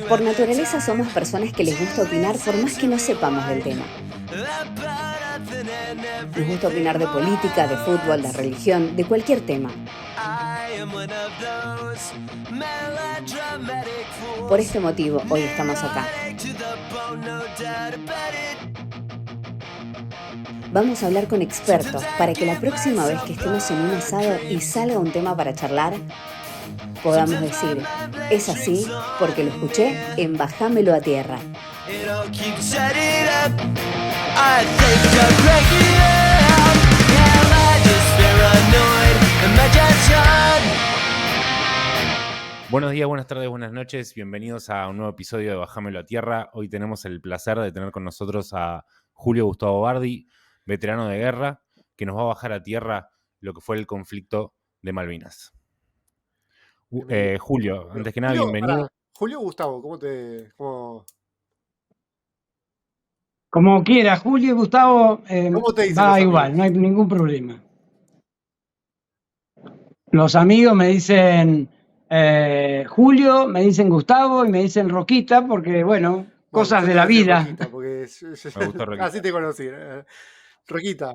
Por naturaleza somos personas que les gusta opinar por más que no sepamos del tema. Nos gusta opinar de política, de fútbol, de religión, de cualquier tema. Por este motivo, hoy estamos acá. Vamos a hablar con expertos para que la próxima vez que estemos en un asado y salga un tema para charlar, podamos decir, es así porque lo escuché en Bajámelo a Tierra. Buenos días, buenas tardes, buenas noches. Bienvenidos a un nuevo episodio de Bajámelo a Tierra. Hoy tenemos el placer de tener con nosotros a Julio Gustavo Bardi, veterano de guerra, que nos va a bajar a tierra lo que fue el conflicto de Malvinas. Julio, antes que nada, bienvenido. Julio Gustavo, Como quiera, Julio y Gustavo ¿Cómo te dicen va los igual, amigos? no hay ningún problema. Los amigos me dicen Julio, me dicen Gustavo y me dicen Roquita porque, bueno, cosas yo de te la voy a decir vida. Roquita, porque Me gusta Roquita. así te conocí. Roquita,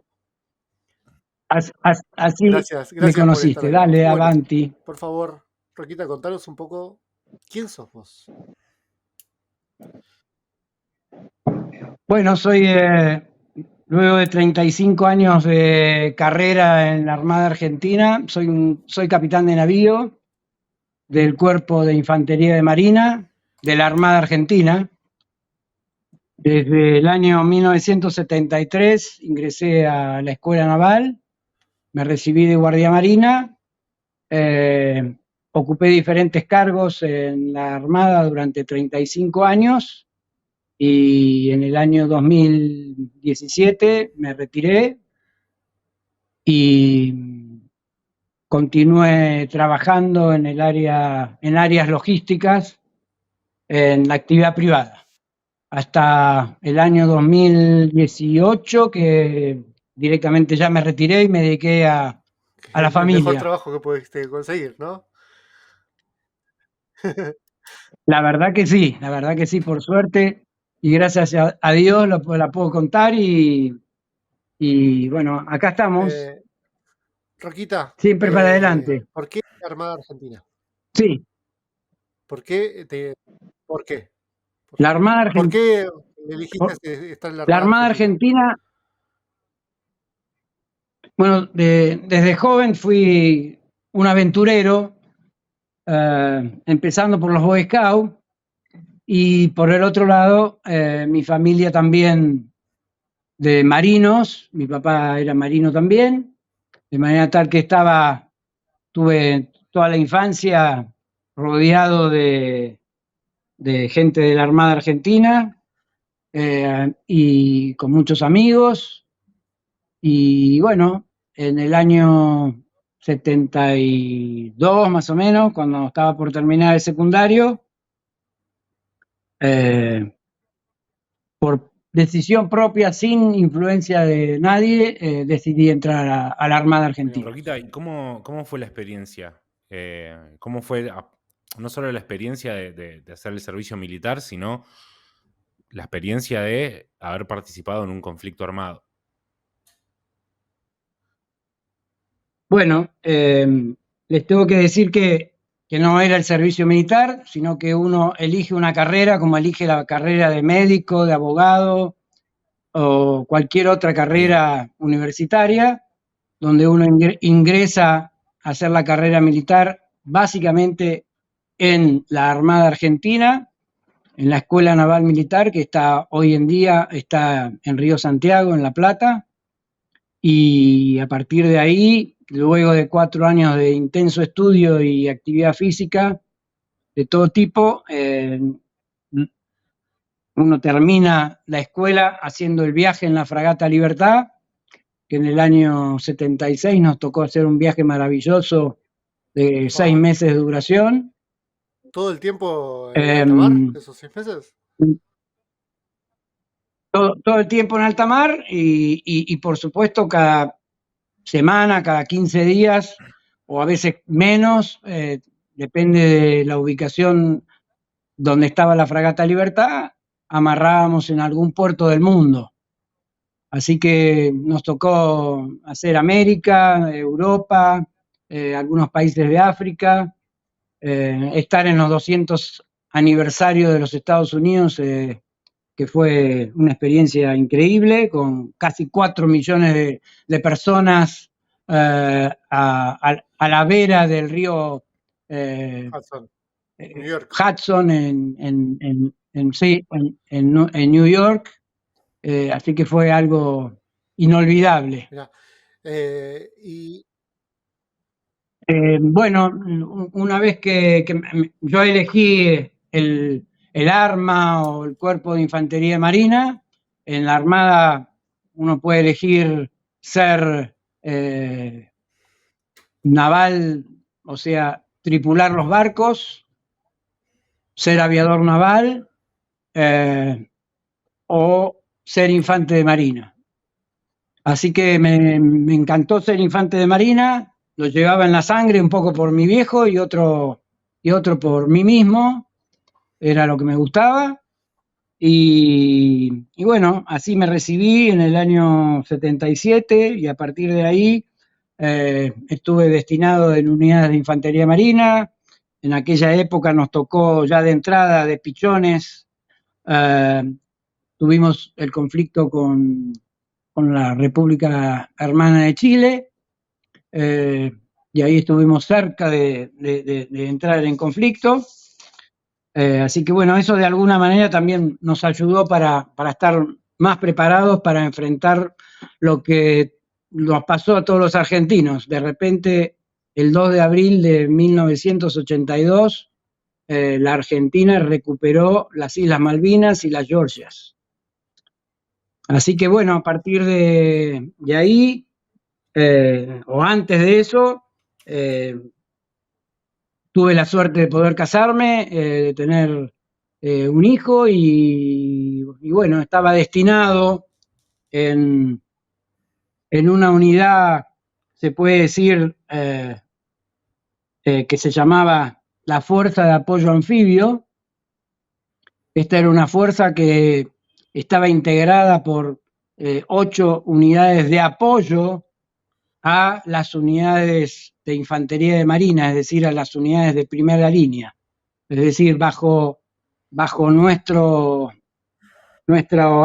Así gracias me por estar conociste. acá. Dale, Bueno, avanti. por favor, Roquita, contanos un poco, ¿quién sos vos? Bueno, soy, luego de 35 años de carrera en la Armada Argentina, soy capitán de navío del Cuerpo de Infantería de Marina de la Armada Argentina. Desde el año 1973 ingresé a la Escuela Naval, me recibí de Guardia Marina, ocupé diferentes cargos en la Armada durante 35 años y en el año 2017 me retiré y continué trabajando en áreas logísticas en la actividad privada. Hasta el año 2018, que directamente ya me retiré y me dediqué a la familia. El mejor trabajo que pudiste conseguir, ¿no? La verdad que sí, por suerte, y gracias a Dios la puedo contar y bueno, acá estamos, Roquita, siempre para adelante. ¿por qué la Armada Argentina? Sí, ¿Por qué? la Armada ¿Por Argentina. qué elegiste estar en la La Armada Armada Argentina, bueno, desde joven fui un aventurero, empezando por los Boy Scouts, y por el otro lado, mi familia también de marinos, mi papá era marino también, de manera tal que tuve toda la infancia rodeado de gente de la Armada Argentina, y con muchos amigos, y bueno, en el año 72 más o menos, cuando estaba por terminar el secundario, por decisión propia, sin influencia de nadie, decidí entrar a la Armada Argentina. Roquita, ¿y cómo fue la experiencia? ¿Cómo fue no solo la experiencia de hacer el servicio militar, sino la experiencia de haber participado en un conflicto armado? Bueno, les tengo que decir que no era el servicio militar, sino que uno elige una carrera como elige la carrera de médico, de abogado o cualquier otra carrera universitaria, donde uno ingresa a hacer la carrera militar básicamente en la Armada Argentina, en la Escuela Naval Militar, que hoy en día está en Río Santiago, en La Plata, y a partir de ahí, luego de 4 años de intenso estudio y actividad física de todo tipo, uno termina la escuela haciendo el viaje en la fragata Libertad, que en el año 76 nos tocó hacer un viaje maravilloso de 6 meses de duración. ¿Todo el tiempo en alta mar, esos 6 meses? Todo el tiempo en alta mar y por supuesto cada semana, cada 15 días o a veces menos, depende de la ubicación donde estaba la fragata Libertad, amarrábamos en algún puerto del mundo. Así que nos tocó hacer América, Europa, algunos países de África, estar en los 200 aniversarios de los Estados Unidos, que fue una experiencia increíble, con casi 4 millones de personas a la vera del río Hudson, New York. Hudson en New York. Así que fue algo inolvidable. Mirá, y Bueno, una vez que yo elegí el arma o el cuerpo de infantería marina, en la Armada uno puede elegir ser naval, o sea, tripular los barcos, ser aviador naval o ser infante de marina. Así que me encantó ser infante de marina, lo llevaba en la sangre un poco por mi viejo y otro por mí mismo, era lo que me gustaba. Y bueno, así me recibí en el año 77 y a partir de ahí estuve destinado en unidades de infantería marina. En aquella época nos tocó ya de entrada de pichones, tuvimos el conflicto con la República Hermana de Chile, y ahí estuvimos cerca de entrar en conflicto. Así que bueno, eso de alguna manera también nos ayudó para estar más preparados para enfrentar lo que nos pasó a todos los argentinos. De repente, el 2 de abril de 1982, la Argentina recuperó las Islas Malvinas y las Georgias. Así que bueno, a partir de ahí, o antes de eso, tuve la suerte de poder casarme, de tener un hijo y bueno, estaba destinado en una unidad, se puede decir, que se llamaba la Fuerza de Apoyo Anfibio. Esta era una fuerza que estaba integrada por 8 unidades de apoyo a las unidades de infantería de marina, es decir, a las unidades de primera línea. Es decir, bajo nuestro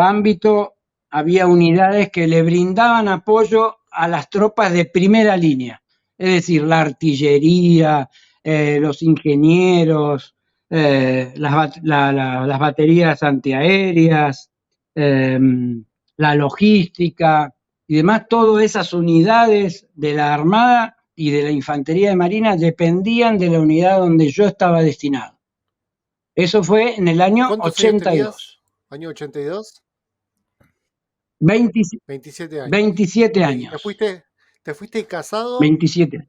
ámbito había unidades que le brindaban apoyo a las tropas de primera línea, es decir, la artillería, los ingenieros, las baterías antiaéreas, la logística y demás. Todas esas unidades de la Armada y de la Infantería de Marina dependían de la unidad donde yo estaba destinado. Eso fue en el año ¿cuántos 82. años tenías? ¿Año 82? 27 años. 27 ¿Y años. te fuiste casado 27.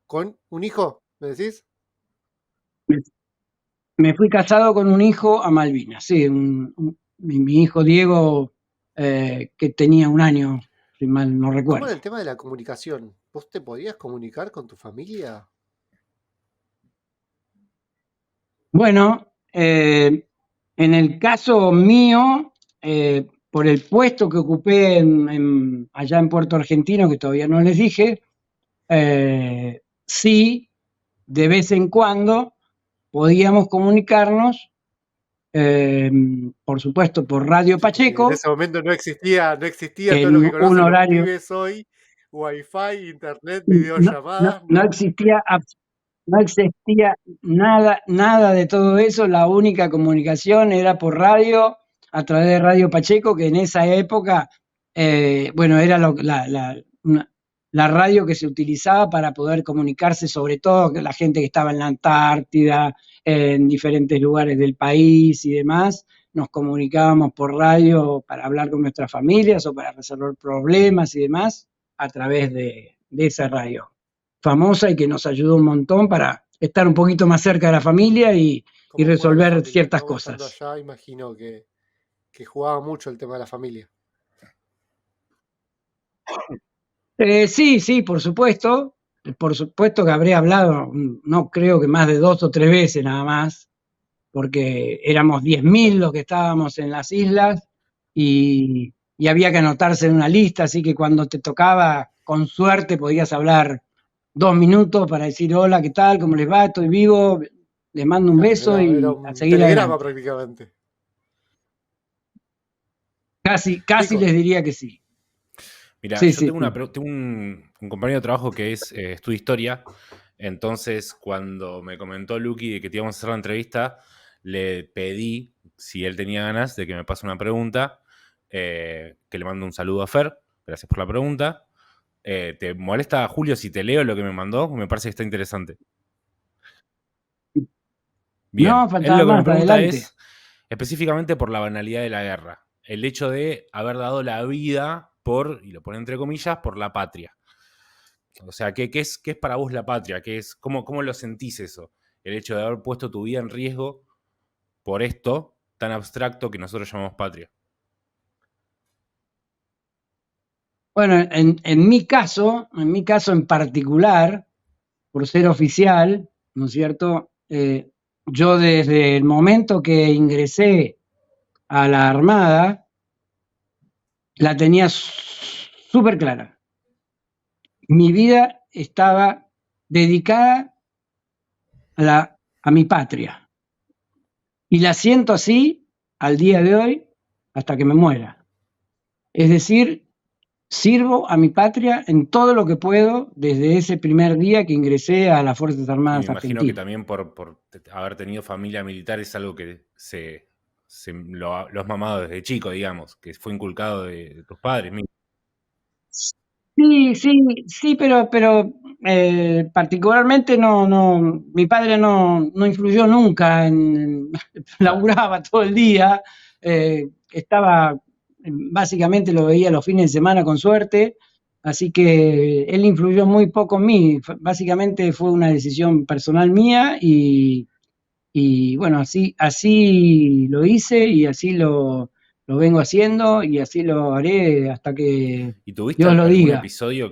con un hijo, me decís? Me fui casado con un hijo a Malvinas, sí, mi hijo Diego, que tenía 1 año, si mal no ¿Cómo recuerdo. era el tema de la comunicación? ¿Vos te podías comunicar con tu familia? Bueno, en el caso mío, por el puesto que ocupé allá en Puerto Argentino, que todavía no les dije, sí, de vez en cuando podíamos comunicarnos, por supuesto, por Radio Pacheco. En ese momento no existía en todo lo que conocen un los horario. pibes hoy, Wi-Fi, internet, No videollamadas. no existía nada de todo eso. La única comunicación era por radio, a través de Radio Pacheco, que en esa época, bueno, era la radio que se utilizaba para poder comunicarse, sobre todo con la gente que estaba en la Antártida, en diferentes lugares del país y demás. Nos comunicábamos por radio para hablar con nuestras familias o para resolver problemas y demás a través de esa radio famosa, y que nos ayudó un montón para estar un poquito más cerca de la familia y resolver familia? ciertas Vos estando cosas. allá, imagino que jugaba mucho el tema de la familia. Sí, por supuesto. Por supuesto que habré hablado, no creo que más de 2 o 3 veces nada más, porque éramos 10.000 los que estábamos en las islas y había que anotarse en una lista, así que cuando te tocaba, con suerte, podías hablar 2 minutos para decir hola, ¿qué tal? ¿Cómo les va? Estoy vivo, les mando un Claro, beso era y a un seguir telegrama adelante. prácticamente. Casi Nico, les diría que sí. Mira, Sí, yo sí, tengo, sí. tengo un compañero de trabajo que estudia historia, entonces cuando me comentó Luqui de que te íbamos a hacer la entrevista, le pedí si él tenía ganas de que me pase una pregunta, que le mando un saludo a Fer, gracias por la pregunta. ¿Te molesta, Julio, si te leo lo que me mandó? Me parece que está interesante. No, Bien, él faltaba lo que me más, pregunta adelante. es específicamente por la banalidad de la guerra, el hecho de haber dado la vida por, y lo pone entre comillas, por la patria. O sea, ¿qué es para vos la patria? ¿Cómo lo sentís eso? El hecho de haber puesto tu vida en riesgo por esto tan abstracto que nosotros llamamos patria. Bueno, en mi caso en particular, por ser oficial, ¿no es cierto? Yo desde el momento que ingresé a la Armada, la tenía súper clara. Mi vida estaba dedicada a mi patria. Y la siento así al día de hoy hasta que me muera. Es decir, sirvo a mi patria en todo lo que puedo desde ese primer día que ingresé a las Fuerzas Y me Armadas imagino que Argentinas. también por haber tenido familia militar es algo que lo has mamado desde chico, digamos, que fue inculcado de tus padres. Sí, sí, sí, pero particularmente mi padre no influyó nunca laburaba todo el día, básicamente lo veía los fines de semana con suerte, así que él influyó muy poco en mí, básicamente fue una decisión personal mía y bueno, así lo hice y así lo vengo haciendo y así lo haré hasta que ¿Y tuviste Dios lo algún diga. episodio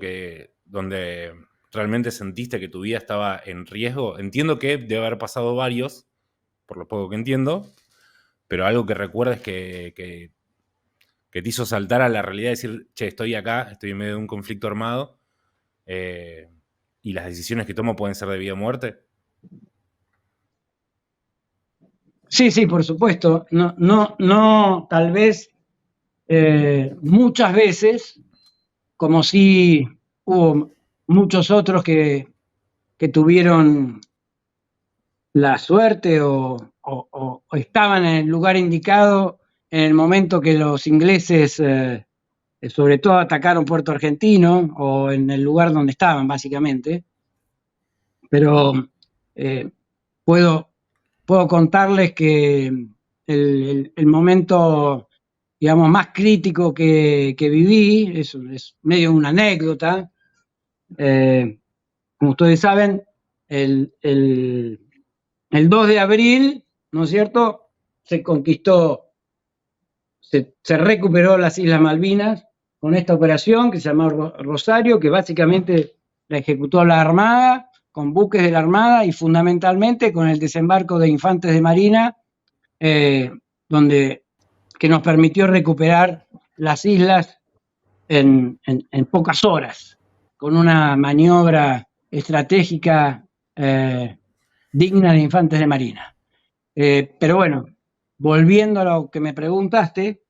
donde realmente sentiste que tu vida estaba en riesgo? Entiendo que debe haber pasado varios, por lo poco que entiendo, pero algo que recuerdes que te hizo saltar a la realidad y decir, che, estoy acá, estoy en medio de un conflicto armado, y las decisiones que tomo pueden ser de vida o muerte. Sí, sí, por supuesto. No, tal vez muchas veces, como si hubo muchos otros que tuvieron la suerte o estaban en el lugar indicado en el momento que los ingleses, sobre todo, atacaron Puerto Argentino o en el lugar donde estaban, básicamente. Pero eh, puedo contarles que el momento, digamos, más crítico que viví, es medio una anécdota. Como ustedes saben, el 2 de abril, ¿no es cierto?, se conquistó, se recuperó las Islas Malvinas con esta operación que se llamó Rosario, que básicamente la ejecutó la Armada, con buques de la Armada y fundamentalmente con el desembarco de infantes de Marina, que nos permitió recuperar las islas en pocas horas, con una maniobra estratégica digna de infantes de Marina. Pero bueno, volviendo a lo que me preguntaste,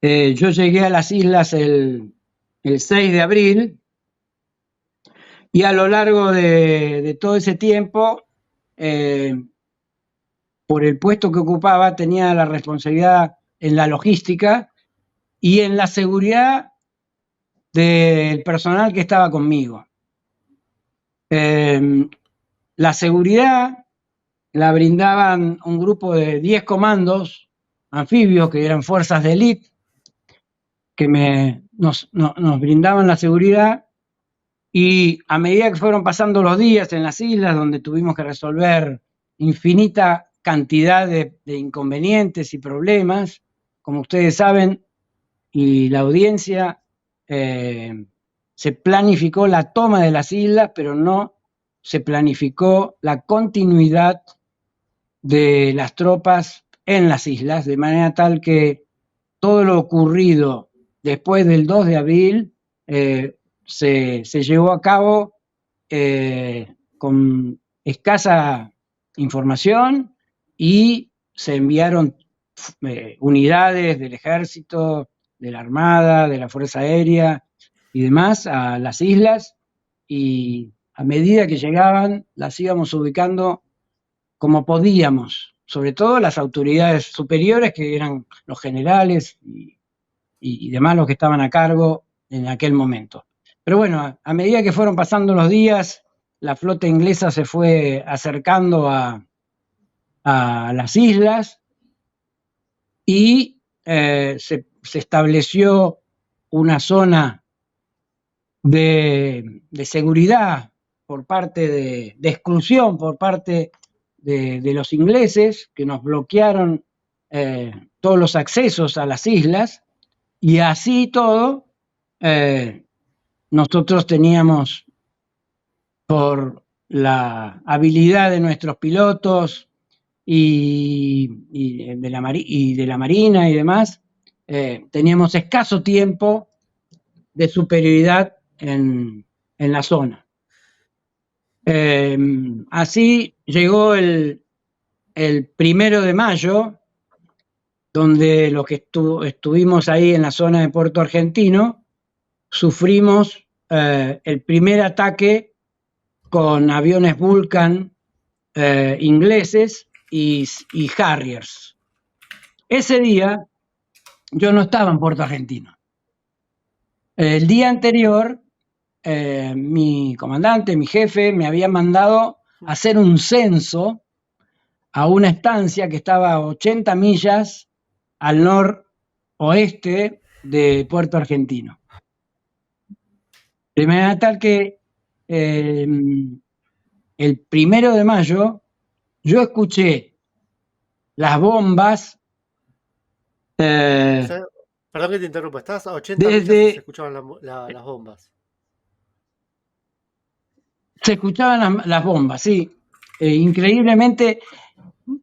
yo llegué a las islas el 6 de abril y a lo largo de todo ese tiempo, por el puesto que ocupaba, tenía la responsabilidad en la logística y en la seguridad del personal que estaba conmigo. La seguridad la brindaban un grupo de 10 comandos anfibios que eran fuerzas de élite que nos brindaban la seguridad, y a medida que fueron pasando los días en las islas, donde tuvimos que resolver infinita cantidad de inconvenientes y problemas, como ustedes saben, y la audiencia, se planificó la toma de las islas, pero no se planificó la continuidad de las tropas en las islas, de manera tal que todo lo ocurrido después del 2 de abril se llevó a cabo con escasa información y se enviaron unidades del ejército, de la armada, de la fuerza aérea y demás a las islas, y a medida que llegaban las íbamos ubicando como podíamos, sobre todo las autoridades superiores, que eran los generales y demás los que estaban a cargo en aquel momento. Pero bueno, a medida que fueron pasando los días, la flota inglesa se fue acercando a las islas y se estableció una zona de seguridad por parte de exclusión por parte de los ingleses, que nos bloquearon todos los accesos a las islas, y así todo nosotros teníamos, por la habilidad de nuestros pilotos y de la Marina y demás, teníamos escaso tiempo de superioridad en la zona. Así llegó el 1 de mayo, donde los que estuvimos ahí en la zona de Puerto Argentino, sufrimos el primer ataque con aviones Vulcan ingleses y Harriers. Ese día yo no estaba en Puerto Argentino. El día anterior, mi comandante, mi jefe, me había mandado a hacer un censo a una estancia que estaba a 80 millas al noroeste de Puerto Argentino. De manera tal que el 1 de mayo yo escuché las bombas. Perdón que te interrumpa, estás a 80 millas y se escuchaban las bombas. Se escuchaban las bombas, sí. Increíblemente,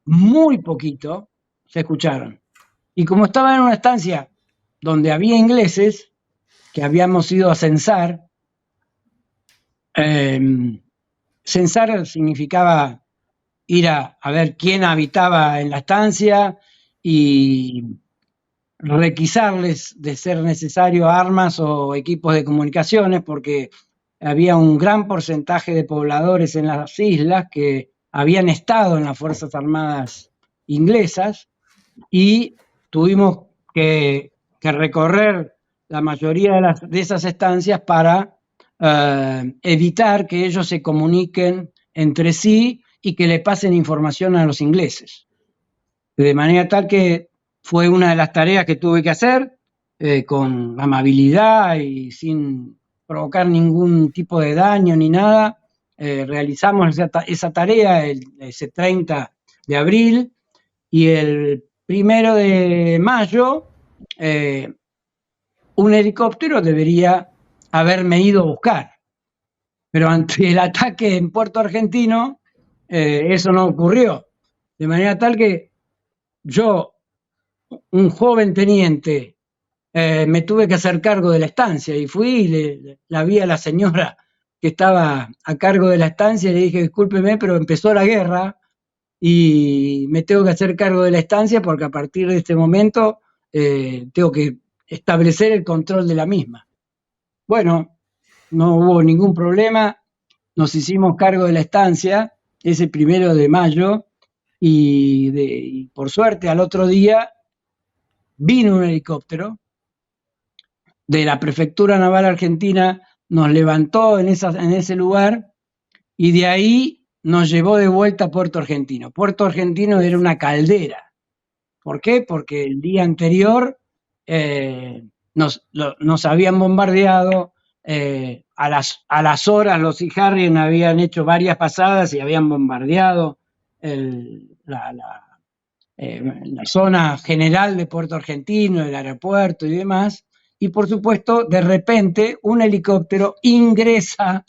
muy poquito se escucharon. Y como estaba en una estancia donde había ingleses, que habíamos ido a censar, censar significaba ir a ver quién habitaba en la estancia y requisarles, de ser necesario, armas o equipos de comunicaciones, porque había un gran porcentaje de pobladores en las islas que habían estado en las Fuerzas Armadas inglesas, y tuvimos que recorrer la mayoría de esas estancias para evitar que ellos se comuniquen entre sí y que le pasen información a los ingleses. De manera tal que fue una de las tareas que tuve que hacer con amabilidad y sin provocar ningún tipo de daño ni nada. Realizamos esa tarea ese 30 de abril, y el 1 de mayo un helicóptero debería haberme ido a buscar. Pero ante el ataque en Puerto Argentino, eso no ocurrió. De manera tal que yo, un joven teniente, me tuve que hacer cargo de la estancia, y fui y la vi a la señora que estaba a cargo de la estancia y le dije: discúlpeme, pero empezó la guerra y me tengo que hacer cargo de la estancia, porque a partir de este momento tengo que establecer el control de la misma. Bueno, no hubo ningún problema, nos hicimos cargo de la estancia ese 1 de mayo, y por suerte al otro día vino un helicóptero de la Prefectura Naval Argentina, nos levantó en ese lugar, y de ahí nos llevó de vuelta a Puerto Argentino. Puerto Argentino era una caldera. ¿Por qué? Porque el día anterior nos habían bombardeado. A las horas los Sea Harrier habían hecho varias pasadas y habían bombardeado la zona general de Puerto Argentino, el aeropuerto y demás. Y por supuesto, de repente, un helicóptero ingresa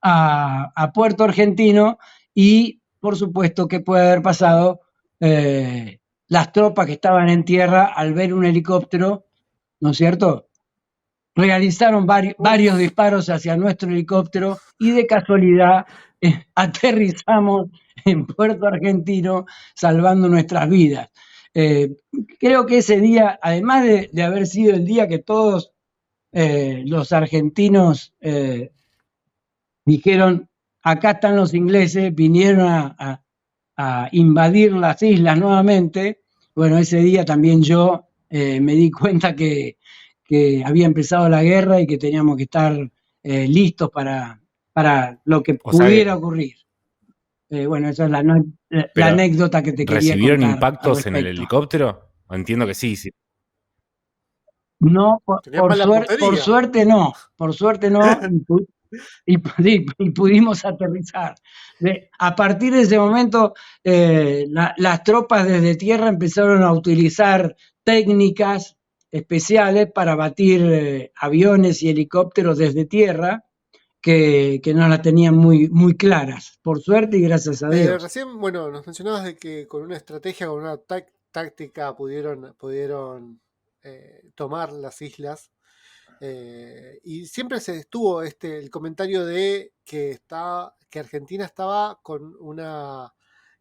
a Puerto Argentino y por supuesto, qué puede haber pasado las tropas que estaban en tierra al ver un helicóptero, ¿no es cierto? Realizaron varios disparos hacia nuestro helicóptero y de casualidad aterrizamos en Puerto Argentino salvando nuestras vidas. Creo que ese día, además de haber sido el día que todos los argentinos dijeron, acá están los ingleses, vinieron a invadir las islas nuevamente, bueno, ese día también yo me di cuenta que había empezado la guerra y que teníamos que estar listos para lo que pudiera ocurrir. Bueno, esa es la anécdota que te quería contar. ¿Recibieron impactos en el helicóptero? Entiendo que sí. No, por suerte no. Por suerte no. Y pudimos aterrizar. A partir de ese momento, las tropas desde tierra empezaron a utilizar técnicas especiales para batir aviones y helicópteros desde tierra que no las tenían muy claras, por suerte y gracias a Dios. Recién, bueno, nos mencionabas de que con una estrategia, con una táctica pudieron tomar las islas. Y siempre se estuvo el comentario de que Argentina estaba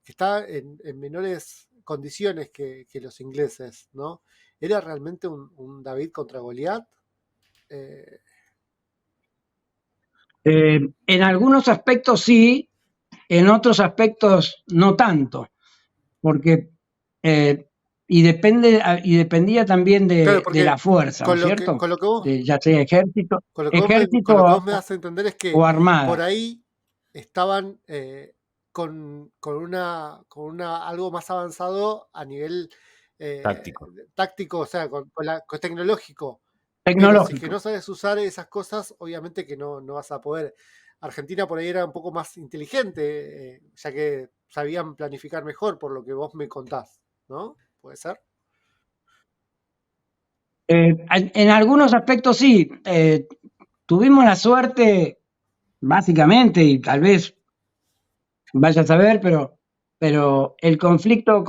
que está en menores condiciones que los ingleses, ¿no? ¿Era realmente un David contra Goliat? En algunos aspectos sí, en otros aspectos no tanto, porque dependía también de la fuerza, ¿no es cierto? Ya sea ejército, con lo que vos me das a entender es que o armada. Por ahí estaban con algo más avanzado a nivel táctico, o sea, con tecnológico. Pero si que no sabes usar esas cosas, obviamente que no vas a poder. Argentina por ahí era un poco más inteligente, ya que sabían planificar mejor, por lo que vos me contás, ¿no? ¿Puede ser? En algunos aspectos sí. Tuvimos la suerte, básicamente, y tal vez vaya a saber, pero el conflicto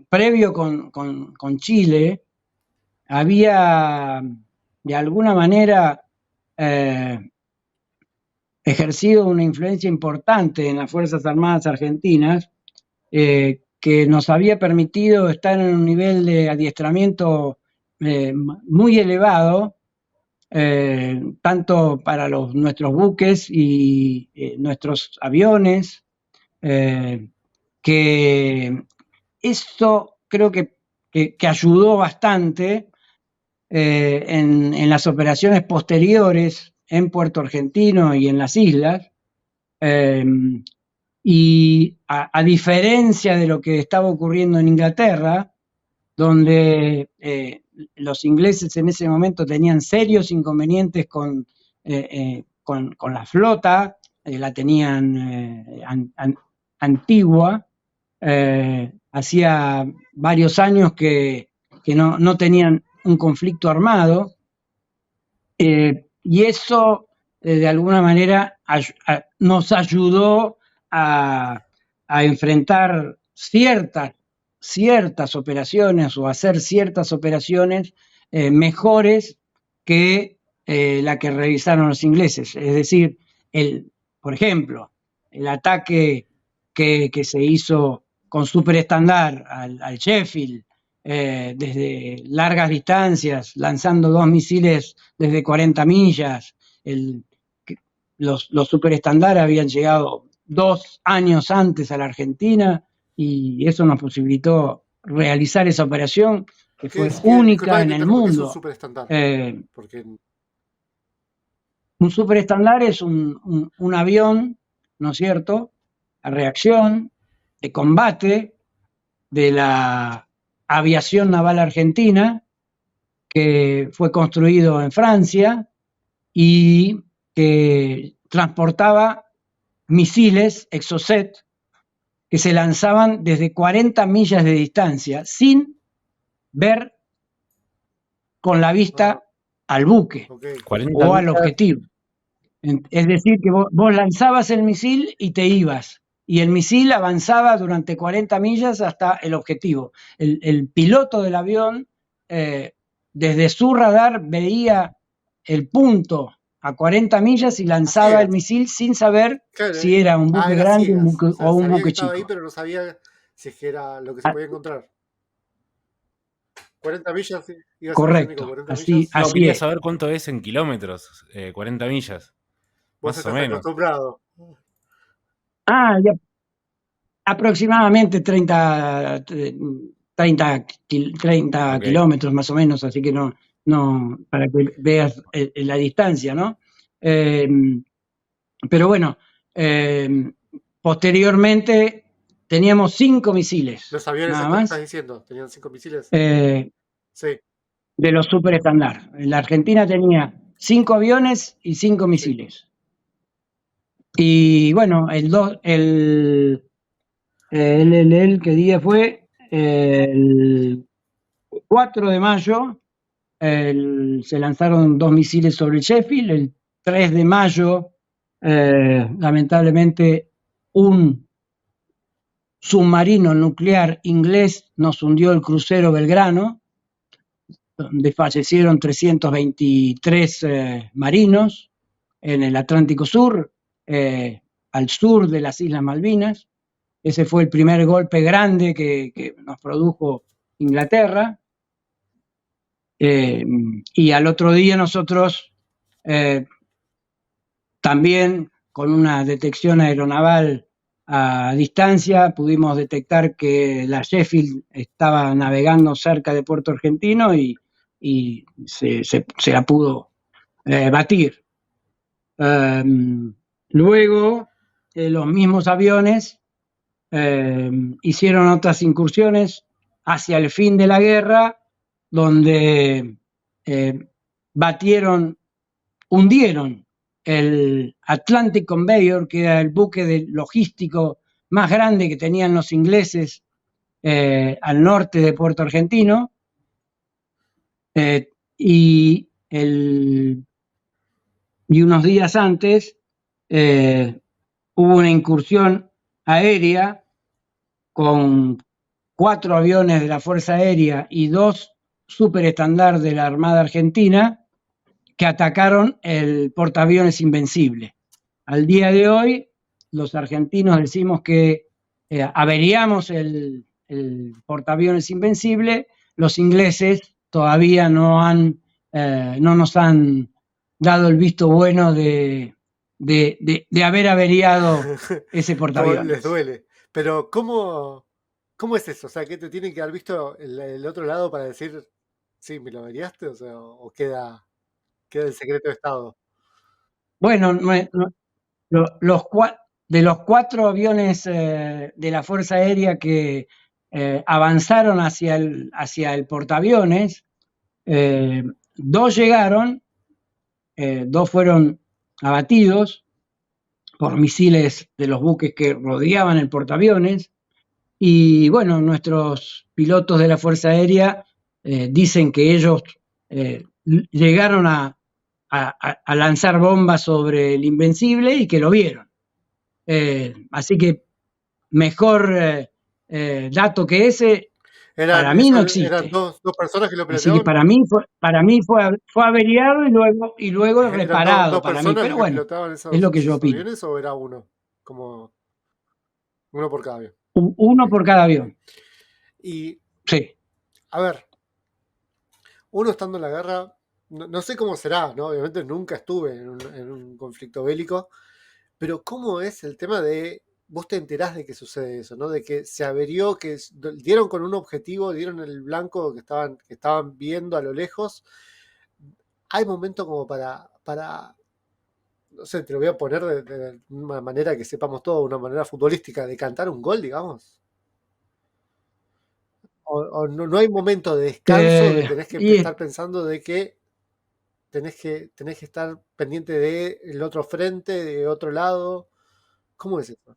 previo con Chile había de alguna manera ejercido una influencia importante en las Fuerzas Armadas argentinas, que nos había permitido estar en un nivel de adiestramiento muy elevado, tanto para nuestros buques y nuestros aviones, que esto creo que ayudó bastante en las operaciones posteriores en Puerto Argentino y en las islas, y a diferencia de lo que estaba ocurriendo en Inglaterra, donde los ingleses en ese momento tenían serios inconvenientes con la flota, la tenían antigua, hacía varios años que no tenían un conflicto armado, y eso de alguna manera nos ayudó a enfrentar ciertas operaciones o hacer ciertas operaciones mejores que la que realizaron los ingleses. Es decir, por ejemplo, el ataque que se hizo con superestandar al Sheffield, desde largas distancias, lanzando 2 misiles desde 40 millas. Los superestandar habían llegado 2 años antes a la Argentina y eso nos posibilitó realizar esa operación que fue única en el mundo. Un superestandar es un avión, ¿no es cierto?, a reacción de combate de la aviación naval argentina, que fue construido en Francia y que transportaba misiles Exocet que se lanzaban desde 40 millas de distancia sin ver con la vista al buque o al objetivo. Es decir, que vos lanzabas el misil y te ibas. y el misil avanzaba durante 40 millas hasta el objetivo. El piloto del avión, desde su radar, veía el punto a 40 millas y lanzaba el misil sin saber si era un buque grande o un buque chico. Estaba ahí, pero no sabía si era lo que se podía encontrar. 40 millas. Correcto. 40 así quería saber cuánto es en kilómetros, 40 millas. Vos estás acostumbrado. Ya. Aproximadamente 30 kilómetros más o menos, así que no, para que veas la distancia, ¿no? Pero bueno, posteriormente teníamos 5 misiles. ¿Los aviones nada más. estás diciendo? ¿Tenían 5 misiles? Sí. De los super estándar. La Argentina tenía 5 aviones y 5 misiles. Y bueno, ¿qué día fue? El 4 de mayo se lanzaron 2 misiles sobre el Sheffield. El 3 de mayo, lamentablemente, un submarino nuclear inglés nos hundió el crucero Belgrano, donde fallecieron 323 marinos en el Atlántico Sur, al sur de las Islas Malvinas. Ese fue el primer golpe grande que nos produjo Inglaterra. Y al otro día nosotros también con una detección aeronaval a distancia pudimos detectar que la Sheffield estaba navegando cerca de Puerto Argentino y se la pudo batir. Luego los mismos aviones hicieron otras incursiones hacia el fin de la guerra, donde hundieron el Atlantic Conveyor, que era el buque logístico más grande que tenían los ingleses al norte de Puerto Argentino, y unos días antes hubo una incursión aérea con 4 aviones de la Fuerza Aérea y 2 superestandar de la Armada Argentina que atacaron el portaaviones Invencible. Al día de hoy, los argentinos decimos que averiamos el portaaviones Invencible. Los ingleses todavía no nos han dado el visto bueno de haber averiado ese portaaviones. Les duele. Pero ¿cómo es eso? O sea, ¿qué te tienen que haber visto el otro lado para decir, sí, me lo averiaste? O sea, ¿o queda el secreto de Estado? Bueno, de los 4 aviones de la Fuerza Aérea que avanzaron hacia el portaaviones, 2 llegaron, 2 fueron abatidos por misiles de los buques que rodeaban el portaaviones. Y bueno, nuestros pilotos de la Fuerza Aérea dicen que ellos llegaron a lanzar bombas sobre el Invencible y que lo vieron. Así que mejor dato que ese para mí no existe. Eran dos personas que lo Así que para mí fue averiado y luego reparado para mí. Pero bueno, es lo que yo opino. ¿O era uno? Como uno por cada avión. Uno por cada avión. Y sí. A ver, uno estando en la guerra, no sé cómo será, ¿no? Obviamente nunca estuve en un conflicto bélico, pero ¿cómo es el tema de vos te enterás de que sucede eso, ¿no? De que se averió, que dieron con un objetivo, dieron el blanco que estaban viendo a lo lejos? Hay momentos como para no sé, te lo voy a poner de una manera que sepamos todo, una manera futbolística, de cantar un gol, digamos. O no hay momento de descanso que tenés que estar pensando de que tenés que estar pendiente del otro frente, de otro lado. ¿Cómo es eso?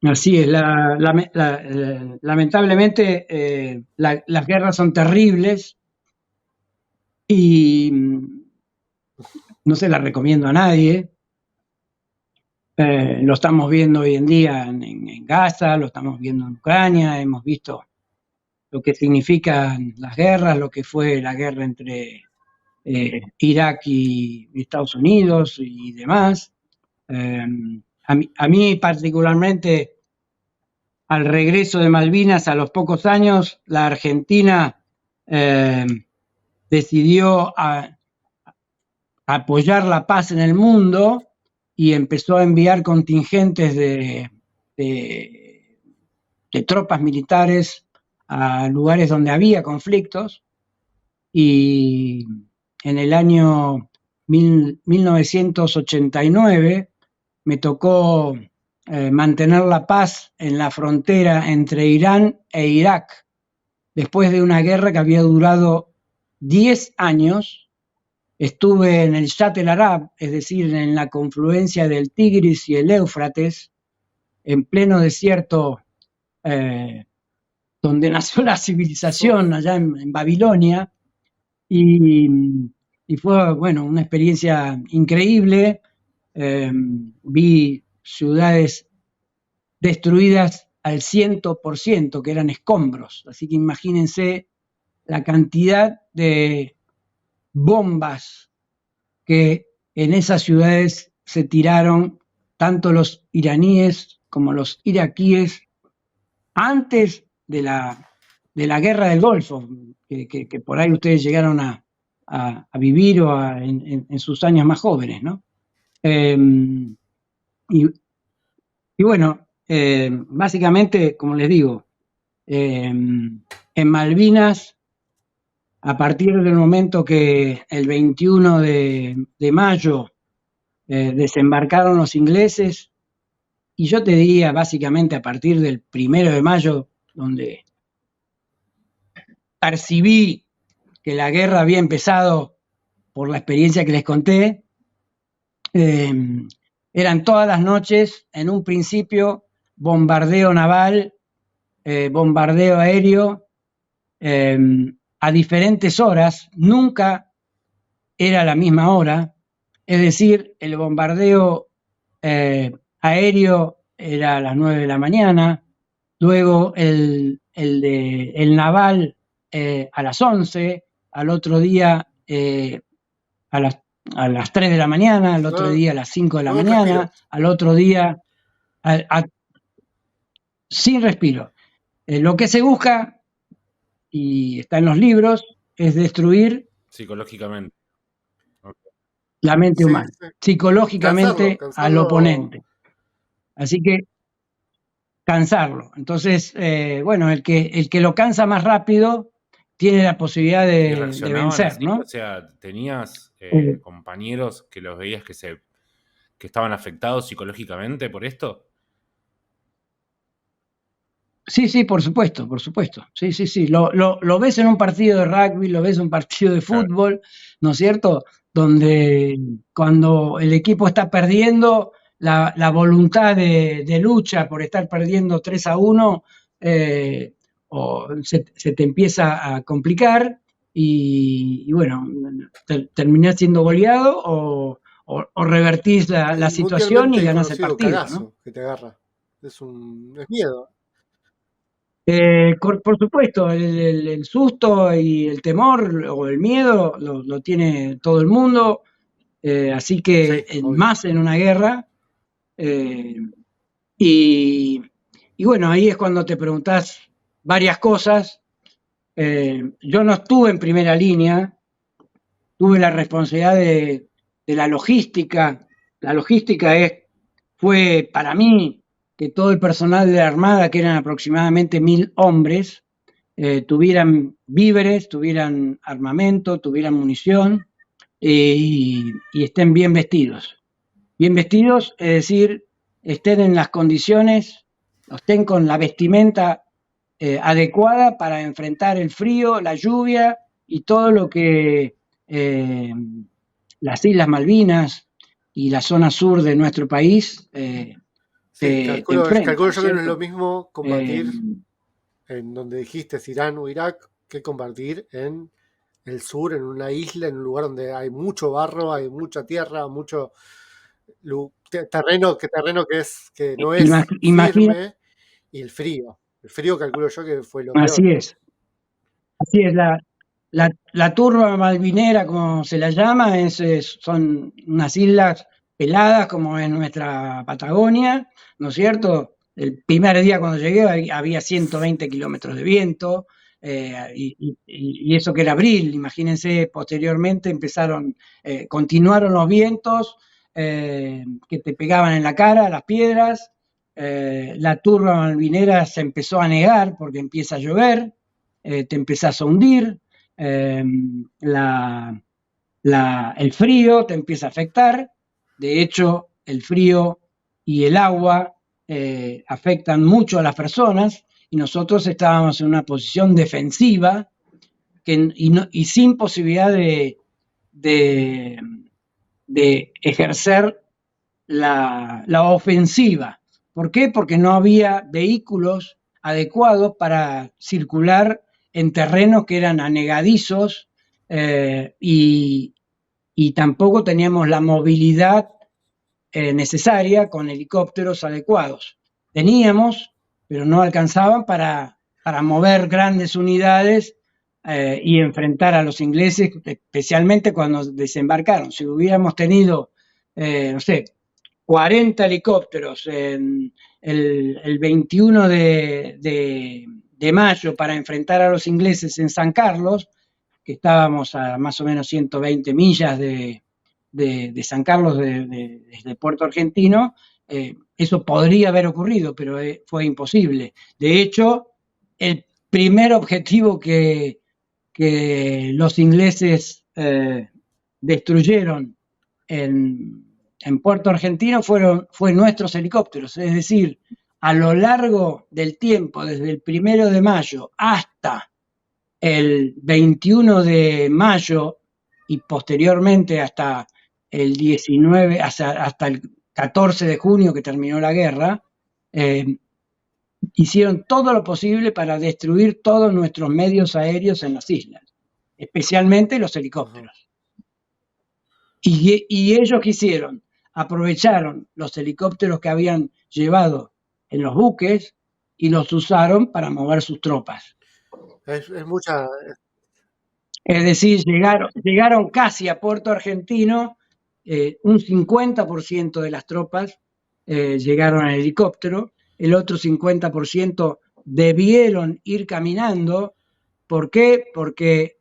Así es, lamentablemente las guerras son terribles y no se las recomiendo a nadie, Lo estamos viendo hoy en día en Gaza, lo estamos viendo en Ucrania, hemos visto lo que significan las guerras, lo que fue la guerra entre Irak y Estados Unidos y demás. A mí particularmente, al regreso de Malvinas, a los pocos años, la Argentina decidió apoyar la paz en el mundo y empezó a enviar contingentes de tropas militares a lugares donde había conflictos, y en el año 1989 me tocó mantener la paz en la frontera entre Irán e Irak, después de una guerra que había durado 10 años. Estuve en el Shat el Arab, es decir, en la confluencia del Tigris y el Éufrates, en pleno desierto donde nació la civilización, allá en Babilonia, y fue, bueno, una experiencia increíble. Vi ciudades destruidas al 100%, que eran escombros, así que imagínense la cantidad de bombas que en esas ciudades se tiraron, tanto los iraníes como los iraquíes, antes de la guerra del Golfo, que por ahí ustedes llegaron a vivir o en sus años más jóvenes, ¿no? Y bueno, básicamente, como les digo, en Malvinas, a partir del momento que el 21 de mayo desembarcaron los ingleses, y yo te diría básicamente a partir del 1 de mayo, donde percibí que la guerra había empezado por la experiencia que les conté, eran todas las noches, en un principio, bombardeo naval, bombardeo aéreo, a diferentes horas, nunca era la misma hora, es decir, el bombardeo aéreo era a las 9 de la mañana, luego el naval a las 11, al otro día a las 3 de la mañana, al otro día a las 5 de la mañana, al otro día sin respiro. Lo que se busca, y está en los libros, es destruir psicológicamente la mente humana, psicológicamente cansarlo al oponente. Así que cansarlo. Entonces, bueno, el que lo cansa más rápido tiene la posibilidad de vencer, así, ¿no? O sea, ¿tenías compañeros que los veías que estaban afectados psicológicamente por esto? Sí, por supuesto. Sí. Lo ves en un partido de rugby, lo ves en un partido de fútbol, claro, ¿no es cierto? Donde cuando el equipo está perdiendo, la voluntad de lucha por estar perdiendo 3-1 se te empieza a complicar y bueno, terminás siendo goleado o revertís la situación y ganás el partido, ¿no? Que te agarra. Es miedo. Por supuesto, el susto y el temor o el miedo lo tiene todo el mundo, así que sí, más en una guerra. Y bueno, ahí es cuando te preguntás varias cosas. Yo no estuve en primera línea, tuve la responsabilidad de la logística. La logística fue para mí que todo el personal de la Armada, que eran aproximadamente 1.000 hombres, tuvieran víveres, tuvieran armamento, tuvieran munición y estén bien vestidos. Bien vestidos, es decir, estén en las condiciones, estén con la vestimenta adecuada para enfrentar el frío, la lluvia y todo lo que las Islas Malvinas y la zona sur de nuestro país calculo yo que no es lo mismo combatir en donde dijiste Irán o Irak que combatir en el sur, en una isla, en un lugar donde hay mucho barro, hay mucha tierra, mucho... terreno que no es firme, y el frío. El frío calculo yo que fue lo peor. Así es. La turba malvinera, como se la llama, son unas islas peladas como en nuestra Patagonia, ¿no es cierto? El primer día cuando llegué había 120 kilómetros de viento, y eso que era abril. Imagínense, posteriormente continuaron los vientos que te pegaban en la cara, las piedras. La turba malvinera se empezó a negar porque empieza a llover, te empezás a hundir. El frío te empieza a afectar. De hecho, el frío y el agua afectan mucho a las personas, y nosotros estábamos en una posición defensiva y sin posibilidad de ejercer la ofensiva. ¿Por qué? Porque no había vehículos adecuados para circular en terrenos que eran anegadizos, y tampoco teníamos la movilidad necesaria con helicópteros adecuados. Teníamos, pero no alcanzaban para mover grandes unidades y enfrentar a los ingleses, especialmente cuando desembarcaron. Si hubiéramos tenido, 40 helicópteros el 21 de mayo para enfrentar a los ingleses en San Carlos, que estábamos a más o menos 120 millas de San Carlos desde Puerto Argentino, eso podría haber ocurrido, pero fue imposible. De hecho, el primer objetivo que los ingleses destruyeron en Puerto Argentino fue nuestros helicópteros. Es decir, a lo largo del tiempo, desde el 1 de mayo hasta el 21 de mayo y posteriormente hasta el 19, hasta el 14 de junio que terminó la guerra, hicieron todo lo posible para destruir todos nuestros medios aéreos en las islas, especialmente los helicópteros. Y ellos ¿qué hicieron? Aprovecharon los helicópteros que habían llevado en los buques y los usaron para mover sus tropas. Es mucha. Es decir, llegaron casi a Puerto Argentino, un 50% de las tropas llegaron en helicóptero, el otro 50% debieron ir caminando. ¿Por qué? Porque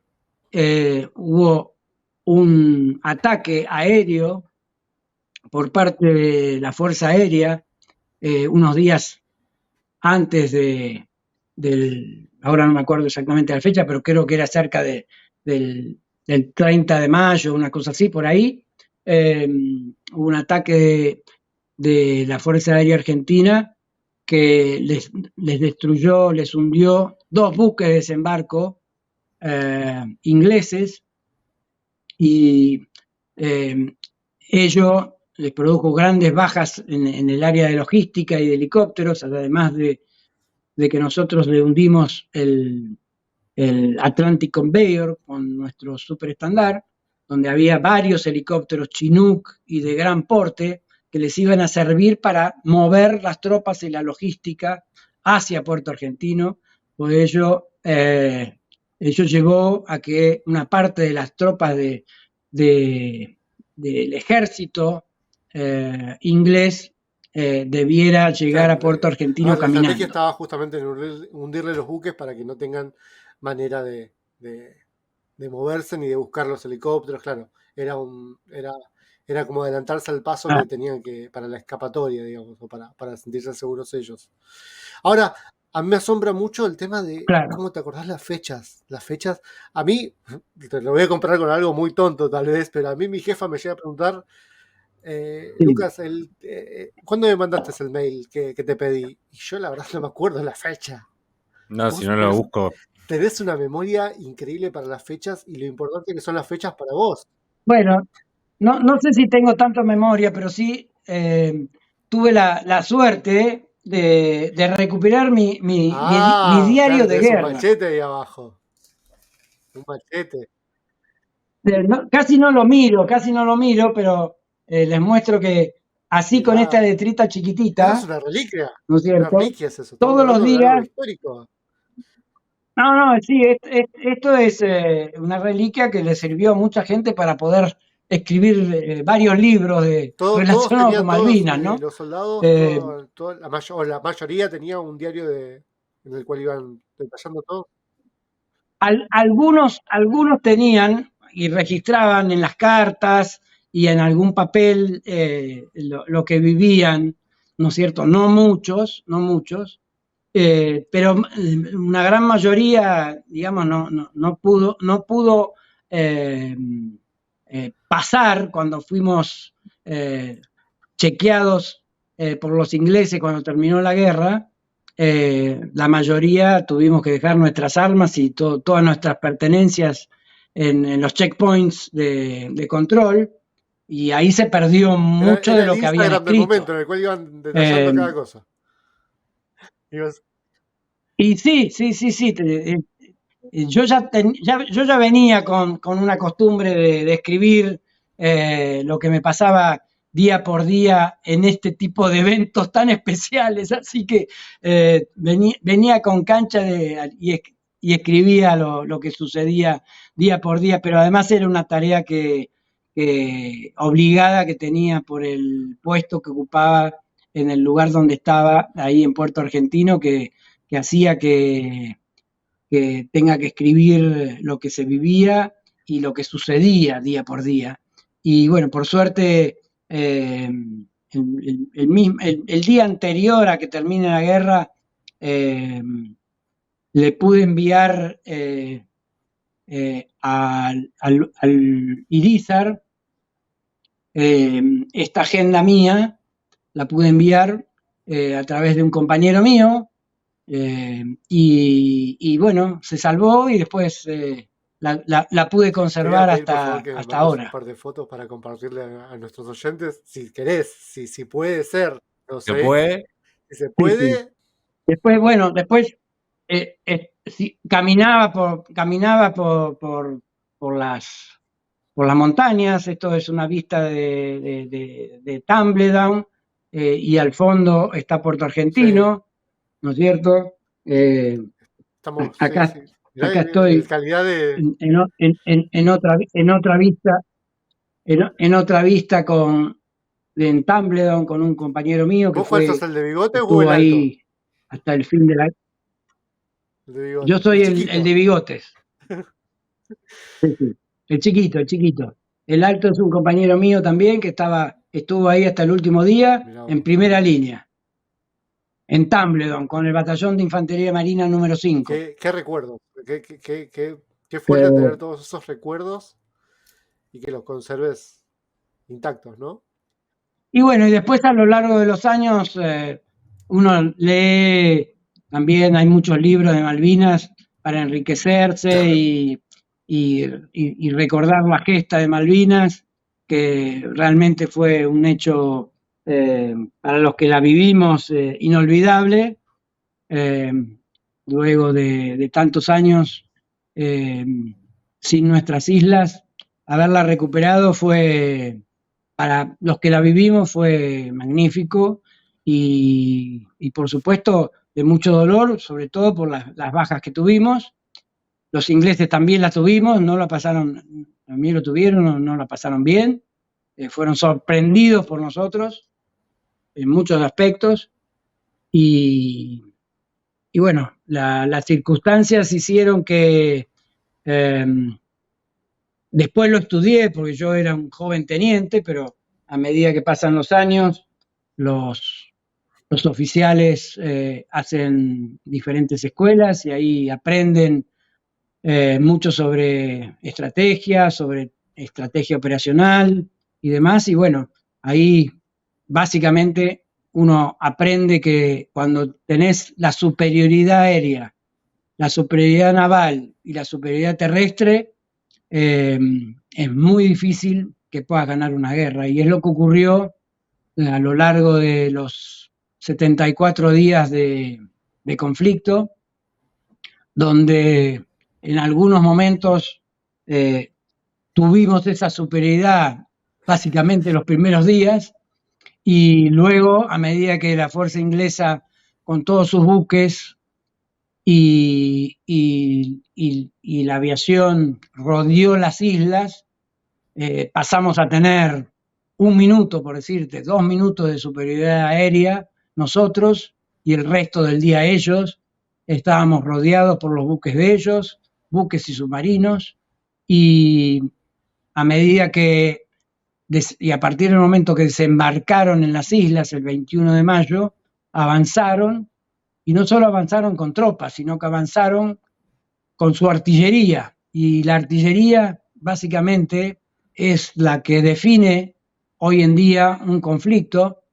hubo un ataque aéreo por parte de la Fuerza Aérea unos días antes ahora no me acuerdo exactamente la fecha, pero creo que era cerca del 30 de mayo, una cosa así, por ahí. Hubo un ataque de la Fuerza Aérea Argentina que les destruyó, les hundió 2 buques de desembarco ingleses, y ello les produjo grandes bajas en el área de logística y de helicópteros, además de que nosotros le hundimos el Atlantic Conveyor con nuestro superestandar, donde había varios helicópteros Chinook y de gran porte que les iban a servir para mover las tropas y la logística hacia Puerto Argentino. Por ello, ello llevó a que una parte de las tropas del ejército inglés debiera llegar a Puerto Argentino caminando. La estrategia estaba justamente en hundirle los buques para que no tengan manera de moverse ni de buscar los helicópteros. Claro, era como adelantarse al paso que tenían para la escapatoria, digamos, o para sentirse seguros ellos. Ahora, a mí me asombra mucho el tema de cómo te acordás las fechas. Las fechas, a mí, te lo voy a comparar con algo muy tonto tal vez, pero a mí mi jefa me llega a preguntar, Lucas, ¿cuándo me mandaste el mail que te pedí? Y yo la verdad no me acuerdo la fecha. No, si no lo busco. Tenés una memoria increíble para las fechas y lo importante que son las fechas para vos. Bueno, no sé si tengo tanta memoria, pero sí tuve la suerte de recuperar mi diario de guerra. Un machete ahí abajo. Un machete. Casi no lo miro, pero les muestro que así con esta letrita Eso chiquitita, es una reliquia. ¿no es Una cierto? reliquia es eso. Todos los Hablando de días. algo histórico. No, sí, esto es una reliquia que le sirvió a mucha gente para poder escribir varios libros Todos relacionados con tenían, Malvinas, ¿no? los soldados, la mayoría tenía un diario en el cual iban detallando todo. Algunos tenían y registraban en las cartas y en algún papel lo que vivían, ¿no es cierto? No muchos, pero una gran mayoría, digamos, no pudo pasar cuando fuimos chequeados por los ingleses cuando terminó la guerra. La mayoría tuvimos que dejar nuestras armas y todas nuestras pertenencias en los checkpoints de control, y ahí se perdió mucho de lo que habían escrito. Del momento en el cual iban detallando cada cosa. Y sí. Yo ya venía con una costumbre de escribir lo que me pasaba día por día en este tipo de eventos tan especiales, así que venía con cancha y escribía lo que sucedía día por día, pero además era una tarea obligada que tenía por el puesto que ocupaba en el lugar donde estaba, ahí en Puerto Argentino, que hacía que tenga que escribir lo que se vivía y lo que sucedía día por día. Y bueno, por suerte, el día anterior a que termine la guerra, le pude enviar al Irizar esta agenda mía, la pude enviar a través de un compañero mío, y bueno, se salvó y después la pude conservar hasta ahora. Un par de fotos para compartirle a nuestros oyentes, si querés, si puede ser. No sé. ¿Se puede? Si se puede. Sí. Después caminaba por las montañas. Esto es una vista de Tumbledown, y al fondo está Puerto Argentino, sí. ¿No es cierto? Acá estoy en otra vista en Tumbledown con un compañero mío que ¿Vos sos el de bigote estuvo o el alto? Ahí hasta el fin de la... Yo soy el de bigotes. Sí. El chiquito. El alto es un compañero mío también que estuvo ahí hasta el último día. Mirá, en primera línea. En Tumbledown, con el batallón de infantería marina número 5. ¿Qué recuerdos? ¿Qué fuerte tener todos esos recuerdos y que los conserves intactos, ¿no? Y bueno, y después a lo largo de los años uno lee, también hay muchos libros de Malvinas para enriquecerse y recordar la gesta de Malvinas, que realmente fue un hecho para los que la vivimos inolvidable. Luego de tantos años sin nuestras islas, haberla recuperado fue, para los que la vivimos, fue magnífico y por supuesto de mucho dolor, sobre todo por las bajas que tuvimos. Los ingleses también las tuvimos, no la pasaron, también lo tuvieron, no la pasaron bien, fueron sorprendidos por nosotros en muchos aspectos y bueno, las circunstancias hicieron que después lo estudié porque yo era un joven teniente, pero a medida que pasan los años, los oficiales hacen diferentes escuelas y ahí aprenden mucho sobre estrategia operacional y demás. Y bueno, ahí básicamente uno aprende que cuando tenés la superioridad aérea, la superioridad naval y la superioridad terrestre, es muy difícil que puedas ganar una guerra. Y es lo que ocurrió a lo largo de los 74 días de conflicto, donde en algunos momentos tuvimos esa superioridad básicamente los primeros días, y luego, a medida que la fuerza inglesa, con todos sus buques y la aviación rodeó las islas, pasamos a tener 1 minuto, por decirte, 2 minutos de superioridad aérea nosotros, y el resto del día ellos. Estábamos rodeados por los buques de ellos, buques y submarinos, y a medida que, y a partir del momento que desembarcaron en las islas el 21 de mayo, avanzaron, y no solo avanzaron con tropas, sino que avanzaron con su artillería, y la artillería básicamente es la que define hoy en día un conflicto,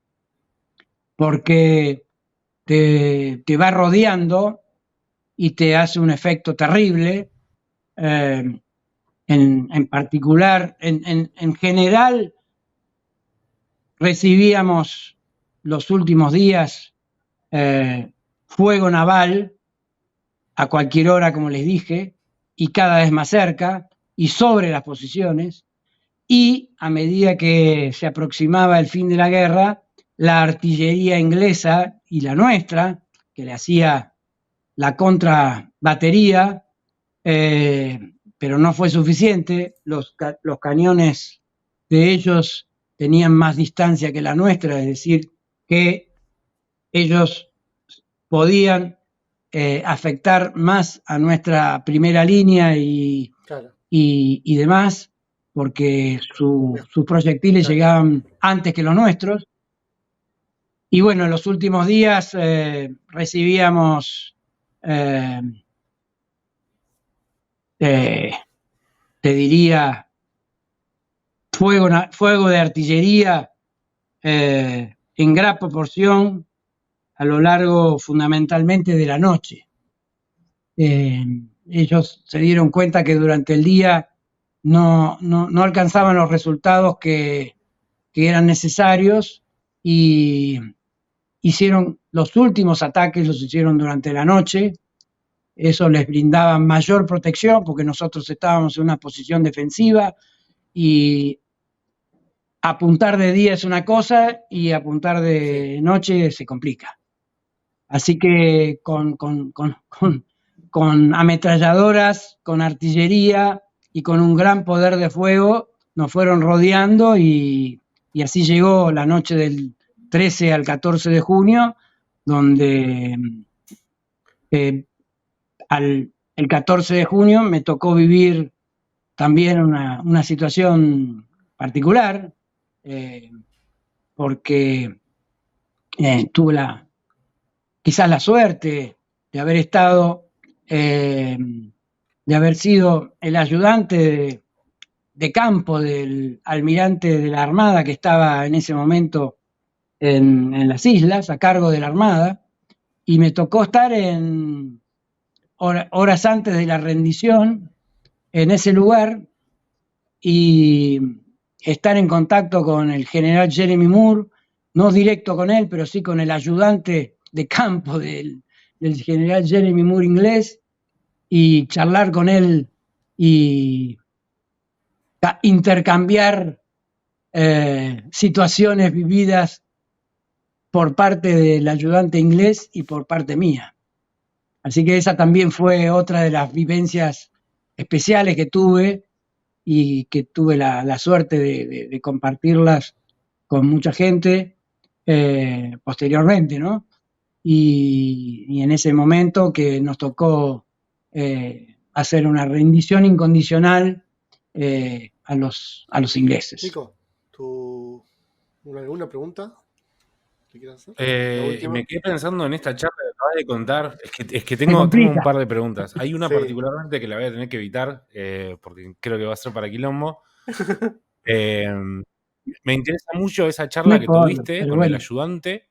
porque te va rodeando y te hace un efecto terrible. En particular, en general, recibíamos los últimos días fuego naval a cualquier hora, como les dije, y cada vez más cerca y sobre las posiciones, y a medida que se aproximaba el fin de la guerra, la artillería inglesa y la nuestra, que le hacía la contrabatería, pero no fue suficiente. Los cañones de ellos tenían más distancia que la nuestra, es decir, que ellos podían afectar más a nuestra primera línea y demás, porque sus proyectiles llegaban antes que los nuestros. Y bueno, en los últimos días recibíamos, te diría, fuego de artillería en gran proporción a lo largo fundamentalmente de la noche. Ellos se dieron cuenta que durante el día no alcanzaban los resultados que eran necesarios, y hicieron los últimos ataques, los hicieron durante la noche. Eso les brindaba mayor protección porque nosotros estábamos en una posición defensiva, y apuntar de día es una cosa y apuntar de noche se complica. Así que con ametralladoras, con artillería y con un gran poder de fuego nos fueron rodeando, y así llegó la noche del 13 al 14 de junio, donde el 14 de junio me tocó vivir también una situación particular, porque tuve quizás la suerte de haber estado, de haber sido el ayudante de campo del almirante de la Armada que estaba en ese momento en las islas, a cargo de la Armada, y me tocó estar horas antes de la rendición en ese lugar y estar en contacto con el general Jeremy Moore, no directo con él, pero sí con el ayudante de campo del general Jeremy Moore inglés, y charlar con él y intercambiar situaciones vividas por parte del ayudante inglés y por parte mía. Así que esa también fue otra de las vivencias especiales que tuve, y que tuve la suerte de compartirlas con mucha gente posteriormente, ¿no? Y en ese momento que nos tocó hacer una rendición incondicional a los ingleses. Chico, ¿alguna pregunta? Me quedé pensando en esta charla que acabas de contar. Es que tengo un par de preguntas. Hay una particularmente que la voy a tener que evitar, porque creo que va a ser para quilombo. Me interesa mucho esa charla que tuviste con el ayudante.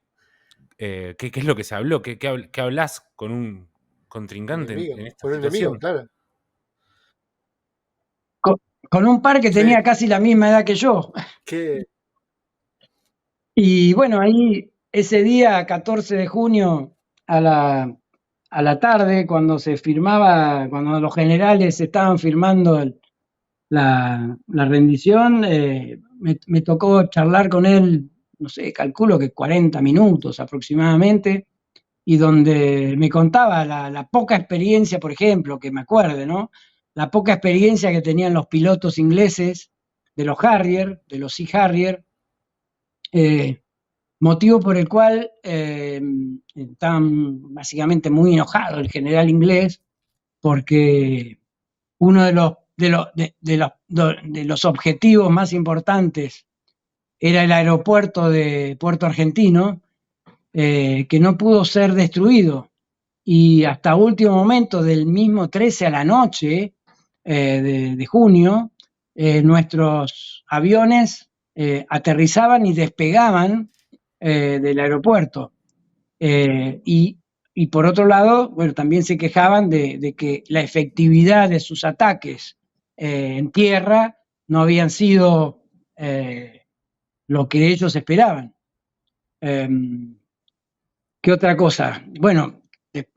¿Qué es lo que se habló? ¿Qué hablas con un contrincante en esta situación? Enemigo, claro. Con un par que tenía casi la misma edad que yo. ¿Qué? Y bueno, ahí ese día, 14 de junio, a la tarde, cuando se firmaba, cuando los generales estaban firmando la rendición, me tocó charlar con él no sé, calculo que 40 minutos aproximadamente, y donde me contaba la poca experiencia, por ejemplo, que me acuerde, ¿no? La poca experiencia que tenían los pilotos ingleses de los Harrier, de los Sea Harrier, motivo por el cual estaban básicamente muy enojados el general inglés, porque uno de los objetivos más importantes era el aeropuerto de Puerto Argentino, que no pudo ser destruido. Y hasta último momento, del mismo 13 a la noche de junio, nuestros aviones aterrizaban y despegaban del aeropuerto. Y por otro lado, bueno, también se quejaban de que la efectividad de sus ataques en tierra no habían sido lo que ellos esperaban. ¿Qué otra cosa? Bueno,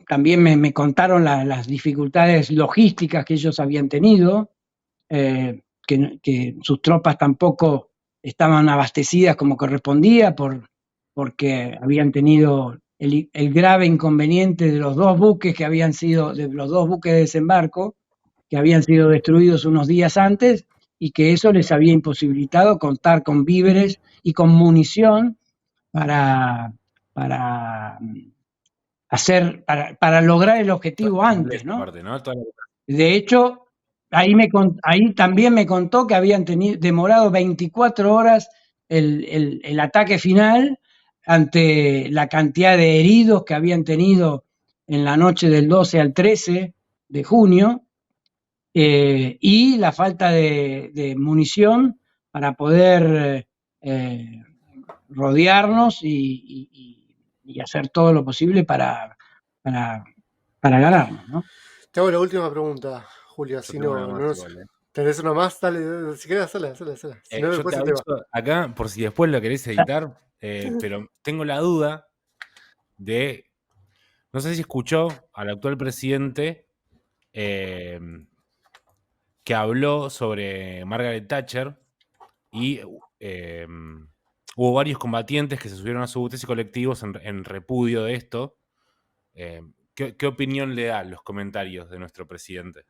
también me contaron las dificultades logísticas que ellos habían tenido, que sus tropas tampoco estaban abastecidas como correspondía porque habían tenido el grave inconveniente de los dos buques de desembarco, que habían sido destruidos unos días antes, y que eso les había imposibilitado contar con víveres y con munición para lograr el objetivo antes, ¿no? De hecho, ahí también me contó que habían demorado 24 horas el ataque final ante la cantidad de heridos que habían tenido en la noche del 12 al 13 de junio, y la falta de munición para poder rodearnos y hacer todo lo posible para ganarnos, ¿no? Te hago la última pregunta, Julio. Si no, ¿tenés una más? Dale, si querés, hazla. Si no, yo te aviso acá, por si después lo querés editar, pero tengo la duda de, no sé si escuchó al actual presidente que habló sobre Margaret Thatcher, y hubo varios combatientes que se subieron a sus buses y colectivos en repudio de esto. ¿Qué opinión le dan los comentarios de nuestro presidente?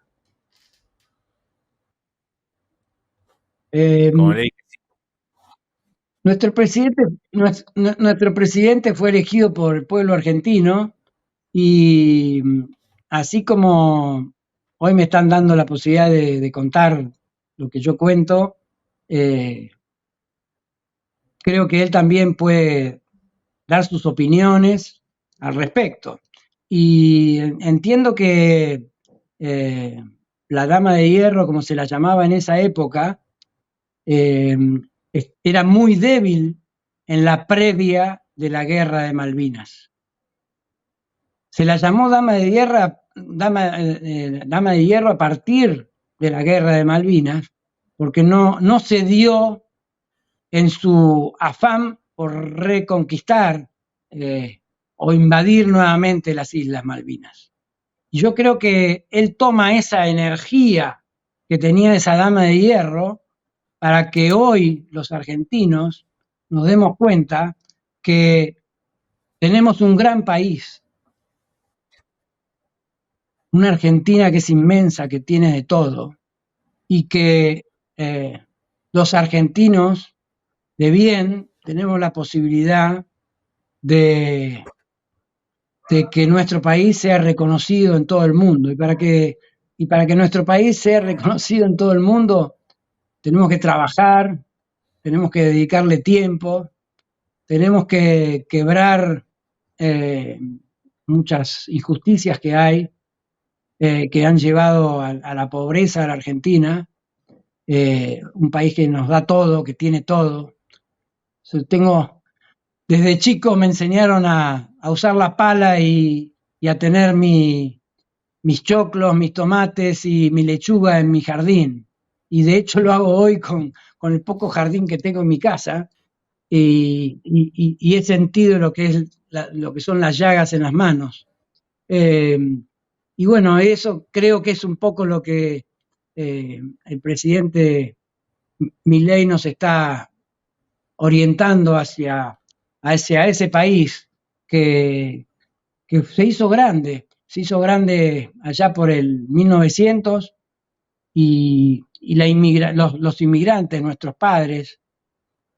Nuestro presidente fue elegido por el pueblo argentino, y así como hoy me están dando la posibilidad de contar lo que yo cuento, creo que él también puede dar sus opiniones al respecto. Y entiendo que la Dama de Hierro, como se la llamaba en esa época, era muy débil en la previa de la Guerra de Malvinas. Se la llamó Dama de Hierro a partir de la Guerra de Malvinas, porque no cedió en su afán por reconquistar o invadir nuevamente las Islas Malvinas. Y yo creo que él toma esa energía que tenía esa Dama de Hierro para que hoy los argentinos nos demos cuenta que tenemos un gran país, una Argentina que es inmensa, que tiene de todo, y que los argentinos de bien tenemos la posibilidad de que nuestro país sea reconocido en todo el mundo. Y para que nuestro país sea reconocido en todo el mundo, tenemos que trabajar, tenemos que dedicarle tiempo, tenemos que quebrar muchas injusticias que hay, que han llevado a la pobreza a la Argentina, un país que nos da todo, que tiene todo. Desde chico me enseñaron a usar la pala y a tener mis choclos, mis tomates y mi lechuga en mi jardín. Y de hecho lo hago hoy con el poco jardín que tengo en mi casa, y he sentido lo que son las llagas en las manos. Y bueno, eso creo que es un poco lo que el presidente Milei nos está orientando hacia ese país que se hizo grande allá por el 1900 y los inmigrantes, nuestros padres,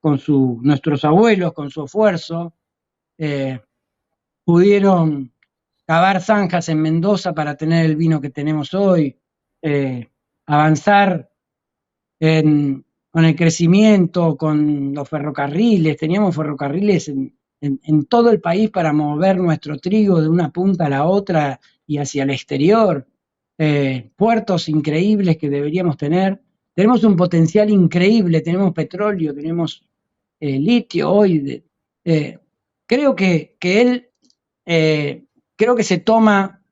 nuestros abuelos, con su esfuerzo, pudieron cavar zanjas en Mendoza para tener el vino que tenemos hoy, avanzar con el crecimiento, con los ferrocarriles. Teníamos ferrocarriles en todo el país para mover nuestro trigo de una punta a la otra y hacia el exterior. Puertos increíbles que deberíamos tener. Tenemos un potencial increíble, tenemos petróleo, tenemos litio hoy. Creo que él creo que se toma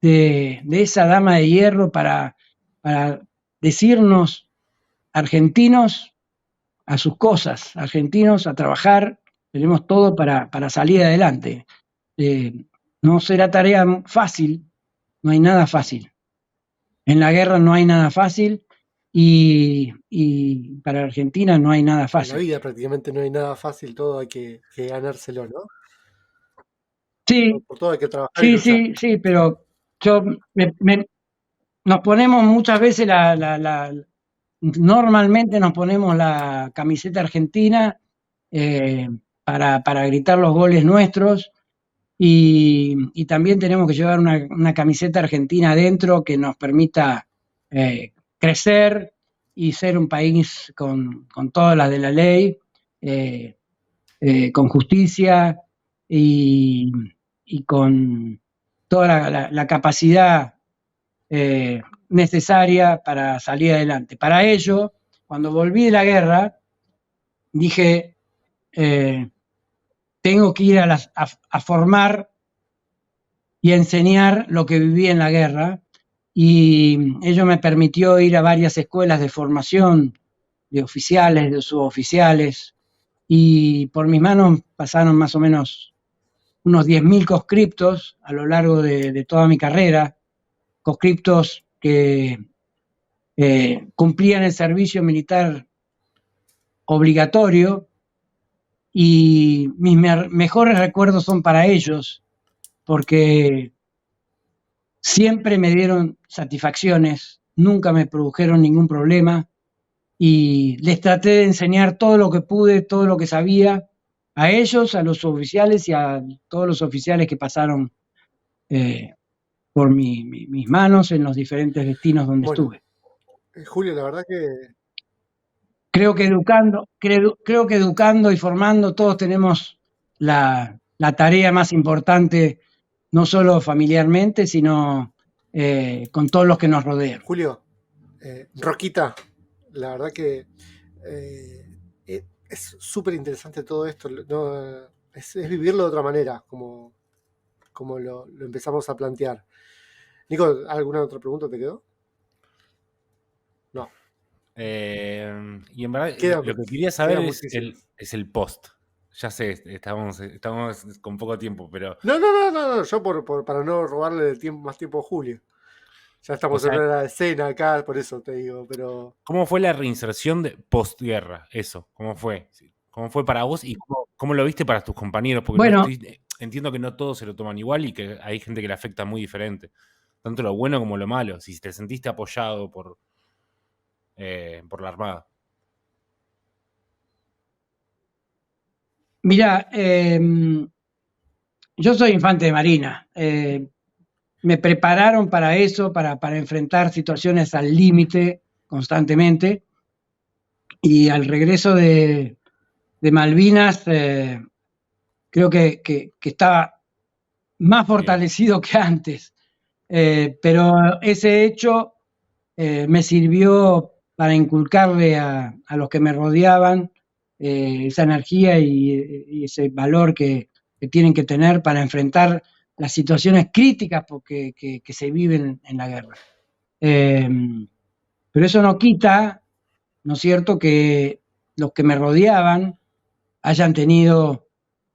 de esa dama de hierro para decirnos: argentinos a sus cosas, argentinos a trabajar, tenemos todo para salir adelante. No será tarea fácil, no hay nada fácil. En la guerra no hay nada fácil y para Argentina no hay nada fácil. En la vida prácticamente no hay nada fácil, todo hay que ganárselo, ¿no? Sí, por todo hay que trabajar. Sí, pero nos ponemos muchas veces normalmente nos ponemos la camiseta argentina para gritar los goles nuestros y también tenemos que llevar una camiseta argentina adentro que nos permita crecer y ser un país con todas las de la ley, con justicia y con toda la capacidad necesaria para salir adelante. Para ello, cuando volví de la guerra, dije, tengo que ir a formar y a enseñar lo que viví en la guerra, y ello me permitió ir a varias escuelas de formación de oficiales, de suboficiales, y por mis manos pasaron más o menos unos 10.000 conscriptos a lo largo de toda mi carrera, conscriptos que cumplían el servicio militar obligatorio, y mis mejores recuerdos son para ellos, porque siempre me dieron satisfacciones, nunca me produjeron ningún problema, y les traté de enseñar todo lo que pude, todo lo que sabía, a ellos, a los oficiales y a todos los oficiales que pasaron por mis manos en los diferentes destinos donde estuve. Julio, la verdad que... Creo que educando y formando todos tenemos la tarea más importante, no solo familiarmente, sino con todos los que nos rodean. Julio, Roquita, la verdad que es súper interesante todo esto, ¿no? Es vivirlo de otra manera, como lo empezamos a plantear. Nico, ¿alguna otra pregunta te quedó? No. Y en verdad lo que quería saber es el post. Ya sé, estamos con poco tiempo, pero... No, yo para no robarle más tiempo a Julio. Ya estamos en una escena acá, por eso te digo, pero... ¿Cómo fue la reinserción de postguerra? Eso, ¿cómo fue? ¿Cómo fue para vos y cómo lo viste para tus compañeros? Porque bueno, entiendo que no todos se lo toman igual y que hay gente que le afecta muy diferente. Tanto lo bueno como lo malo. Si te sentiste apoyado por la Armada. Mirá, yo soy infante de Marina. Me prepararon para eso, para enfrentar situaciones al límite constantemente. Y al regreso de Malvinas, creo que estaba más fortalecido que antes. Pero ese hecho me sirvió para inculcarle a los que me rodeaban esa energía y ese valor que tienen que tener para enfrentar las situaciones críticas que se viven en la guerra. Pero eso no quita, ¿no es cierto?, que los que me rodeaban hayan tenido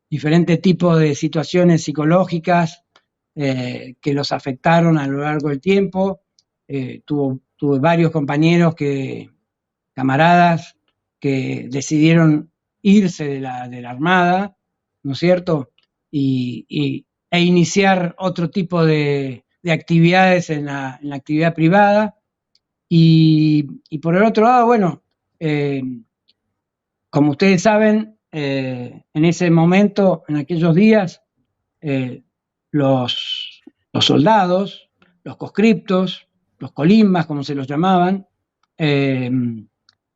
diferentes tipos de situaciones psicológicas que los afectaron a lo largo del tiempo. Tuve varios compañeros camaradas que decidieron irse de la Armada, ¿no es cierto? E iniciar otro tipo de actividades en la actividad privada. Y por el otro lado, bueno, como ustedes saben, en ese momento, en aquellos días, los soldados, los conscriptos, los colimbas, como se los llamaban,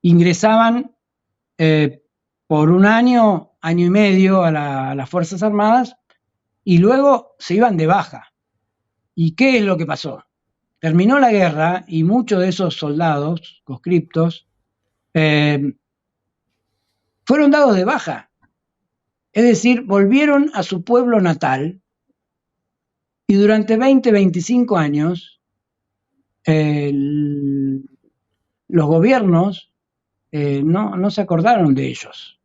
ingresaban por un año y medio a las Fuerzas Armadas y luego se iban de baja. ¿Y qué es lo que pasó? Terminó la guerra y muchos de esos soldados conscriptos fueron dados de baja. Es decir, volvieron a su pueblo natal y durante 20, 25 años los gobiernos no se acordaron de ellos.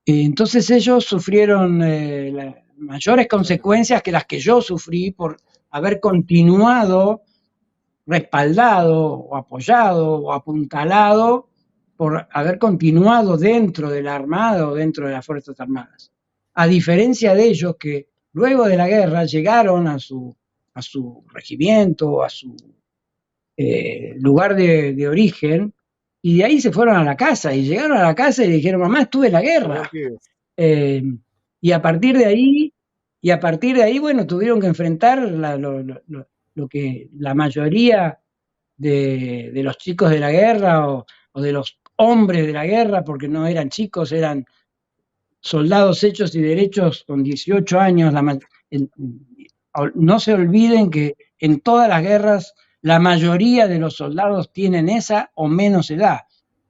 Entonces ellos sufrieron mayores consecuencias que las que yo sufrí por haber continuado respaldado o apoyado o apuntalado por haber continuado dentro de la Armada o dentro de las Fuerzas Armadas. A diferencia de ellos que luego de la guerra llegaron a su regimiento, a su lugar de origen, y de ahí se fueron a la casa, y llegaron a la casa y dijeron, mamá, estuve en la guerra. Y a partir de ahí, bueno, tuvieron que enfrentar lo que la mayoría de los chicos de la guerra o de los hombres de la guerra, porque no eran chicos, eran soldados hechos y derechos con 18 años. No se olviden que en todas las guerras la mayoría de los soldados tienen esa o menos edad.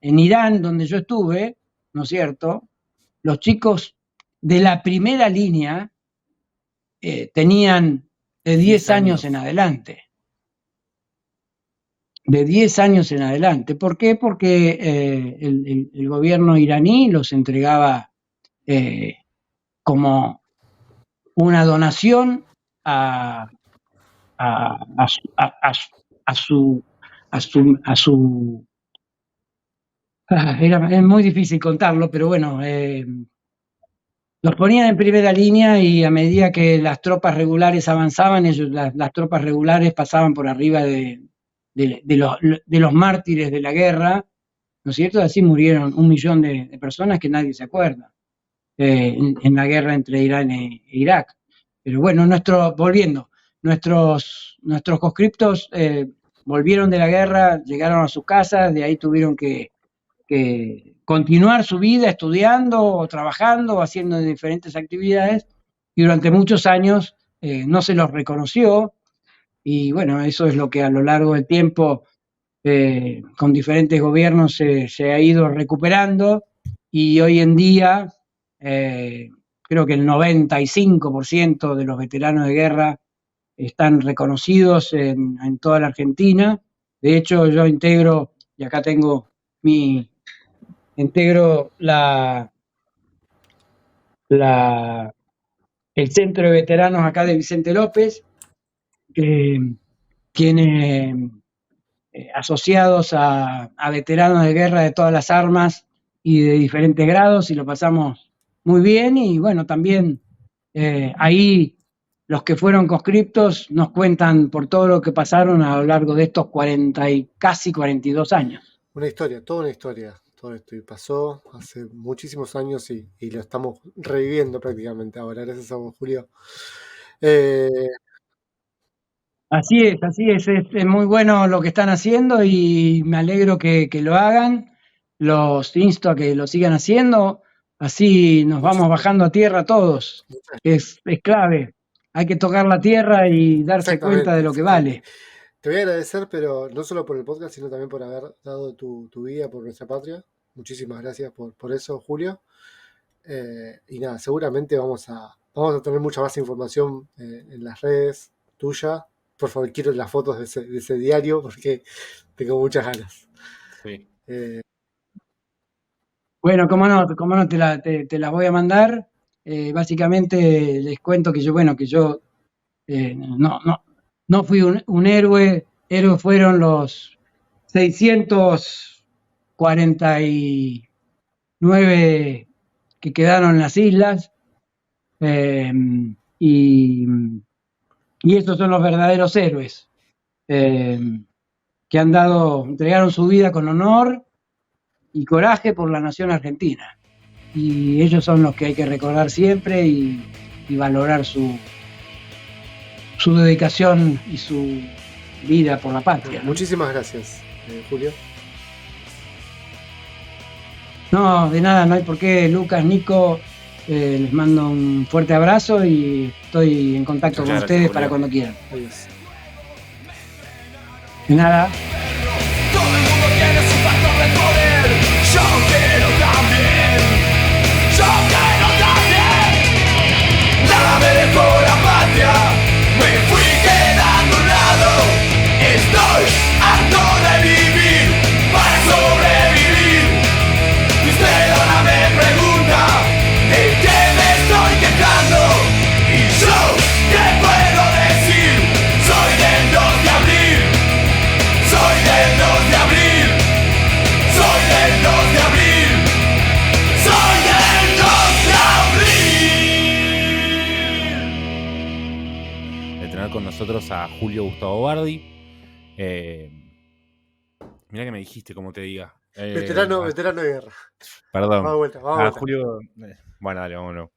En Irán, donde yo estuve, ¿no es cierto?, los chicos de la primera línea tenían de 10 años en adelante. De 10 años en adelante. ¿Por qué? Porque el gobierno iraní los entregaba como una donación es muy difícil contarlo, pero bueno, los ponían en primera línea y a medida que las tropas regulares avanzaban, las tropas regulares pasaban por arriba de los mártires de la guerra, ¿no es cierto? Así murieron 1 millón de personas que nadie se acuerda en la guerra entre Irán e Irak. Pero bueno, volviendo, nuestros conscriptos volvieron de la guerra, llegaron a sus casas, de ahí tuvieron que continuar su vida estudiando, trabajando, haciendo diferentes actividades, y durante muchos años no se los reconoció. Y bueno, eso es lo que a lo largo del tiempo, con diferentes gobiernos, se ha ido recuperando, y hoy en día creo que el 95% de los veteranos de guerra están reconocidos en toda la Argentina. De hecho, yo integro, y acá tengo el centro de veteranos acá de Vicente López, que tiene asociados a veteranos de guerra de todas las armas y de diferentes grados, y lo pasamos muy bien. Y bueno, también ahí los que fueron conscriptos nos cuentan por todo lo que pasaron a lo largo de estos casi 42 años. Una historia, toda una historia. Todo esto y pasó hace muchísimos años y lo estamos reviviendo prácticamente ahora. Gracias a vos, Julio. Así es muy bueno lo que están haciendo y me alegro que lo hagan. Los insto a que lo sigan haciendo, así nos vamos bajando a tierra todos. Es clave, hay que tocar la tierra y darse cuenta de lo que vale. Te voy a agradecer, pero no solo por el podcast, sino también por haber dado tu vida por nuestra patria. Muchísimas gracias por eso, Julio. Y nada, seguramente vamos a tener mucha más información en las redes tuya. Por favor, quiero las fotos de ese diario porque tengo muchas ganas. Sí. Bueno, cómo no, te las voy a mandar. Básicamente les cuento que yo no fui un héroe. Héroes fueron los 640 9 que quedaron en las islas, y estos son los verdaderos héroes, que entregaron su vida con honor y coraje por la nación argentina. Y ellos son los que hay que recordar siempre y valorar su dedicación y su vida por la patria, ¿no? Muchísimas gracias, Julio. No, de nada, no hay por qué. Lucas, Nico, les mando un fuerte abrazo y estoy en contacto con ustedes, Julio, para cuando quieran. Adiós. De nada. Todo el mundo tiene su factor de poder. Yo quiero también. Yo quiero también. Nada me dejó la patria. Me fui quedando a un lado. Estoy harto de vivir para sobrevivir. Y usted ahora me pregunta ¿en qué me estoy quejando? Y yo, ¿qué puedo decir? Soy del 2 de abril. Soy del 2 de abril. Soy del 2 de abril. Soy del 2 de abril. De tener con nosotros a Julio Gustavo Bardi. Mirá que me dijiste, como te diga. Veterano de guerra. Perdón. Vamos a vuelta. Julio. Bueno, dale, vámonos.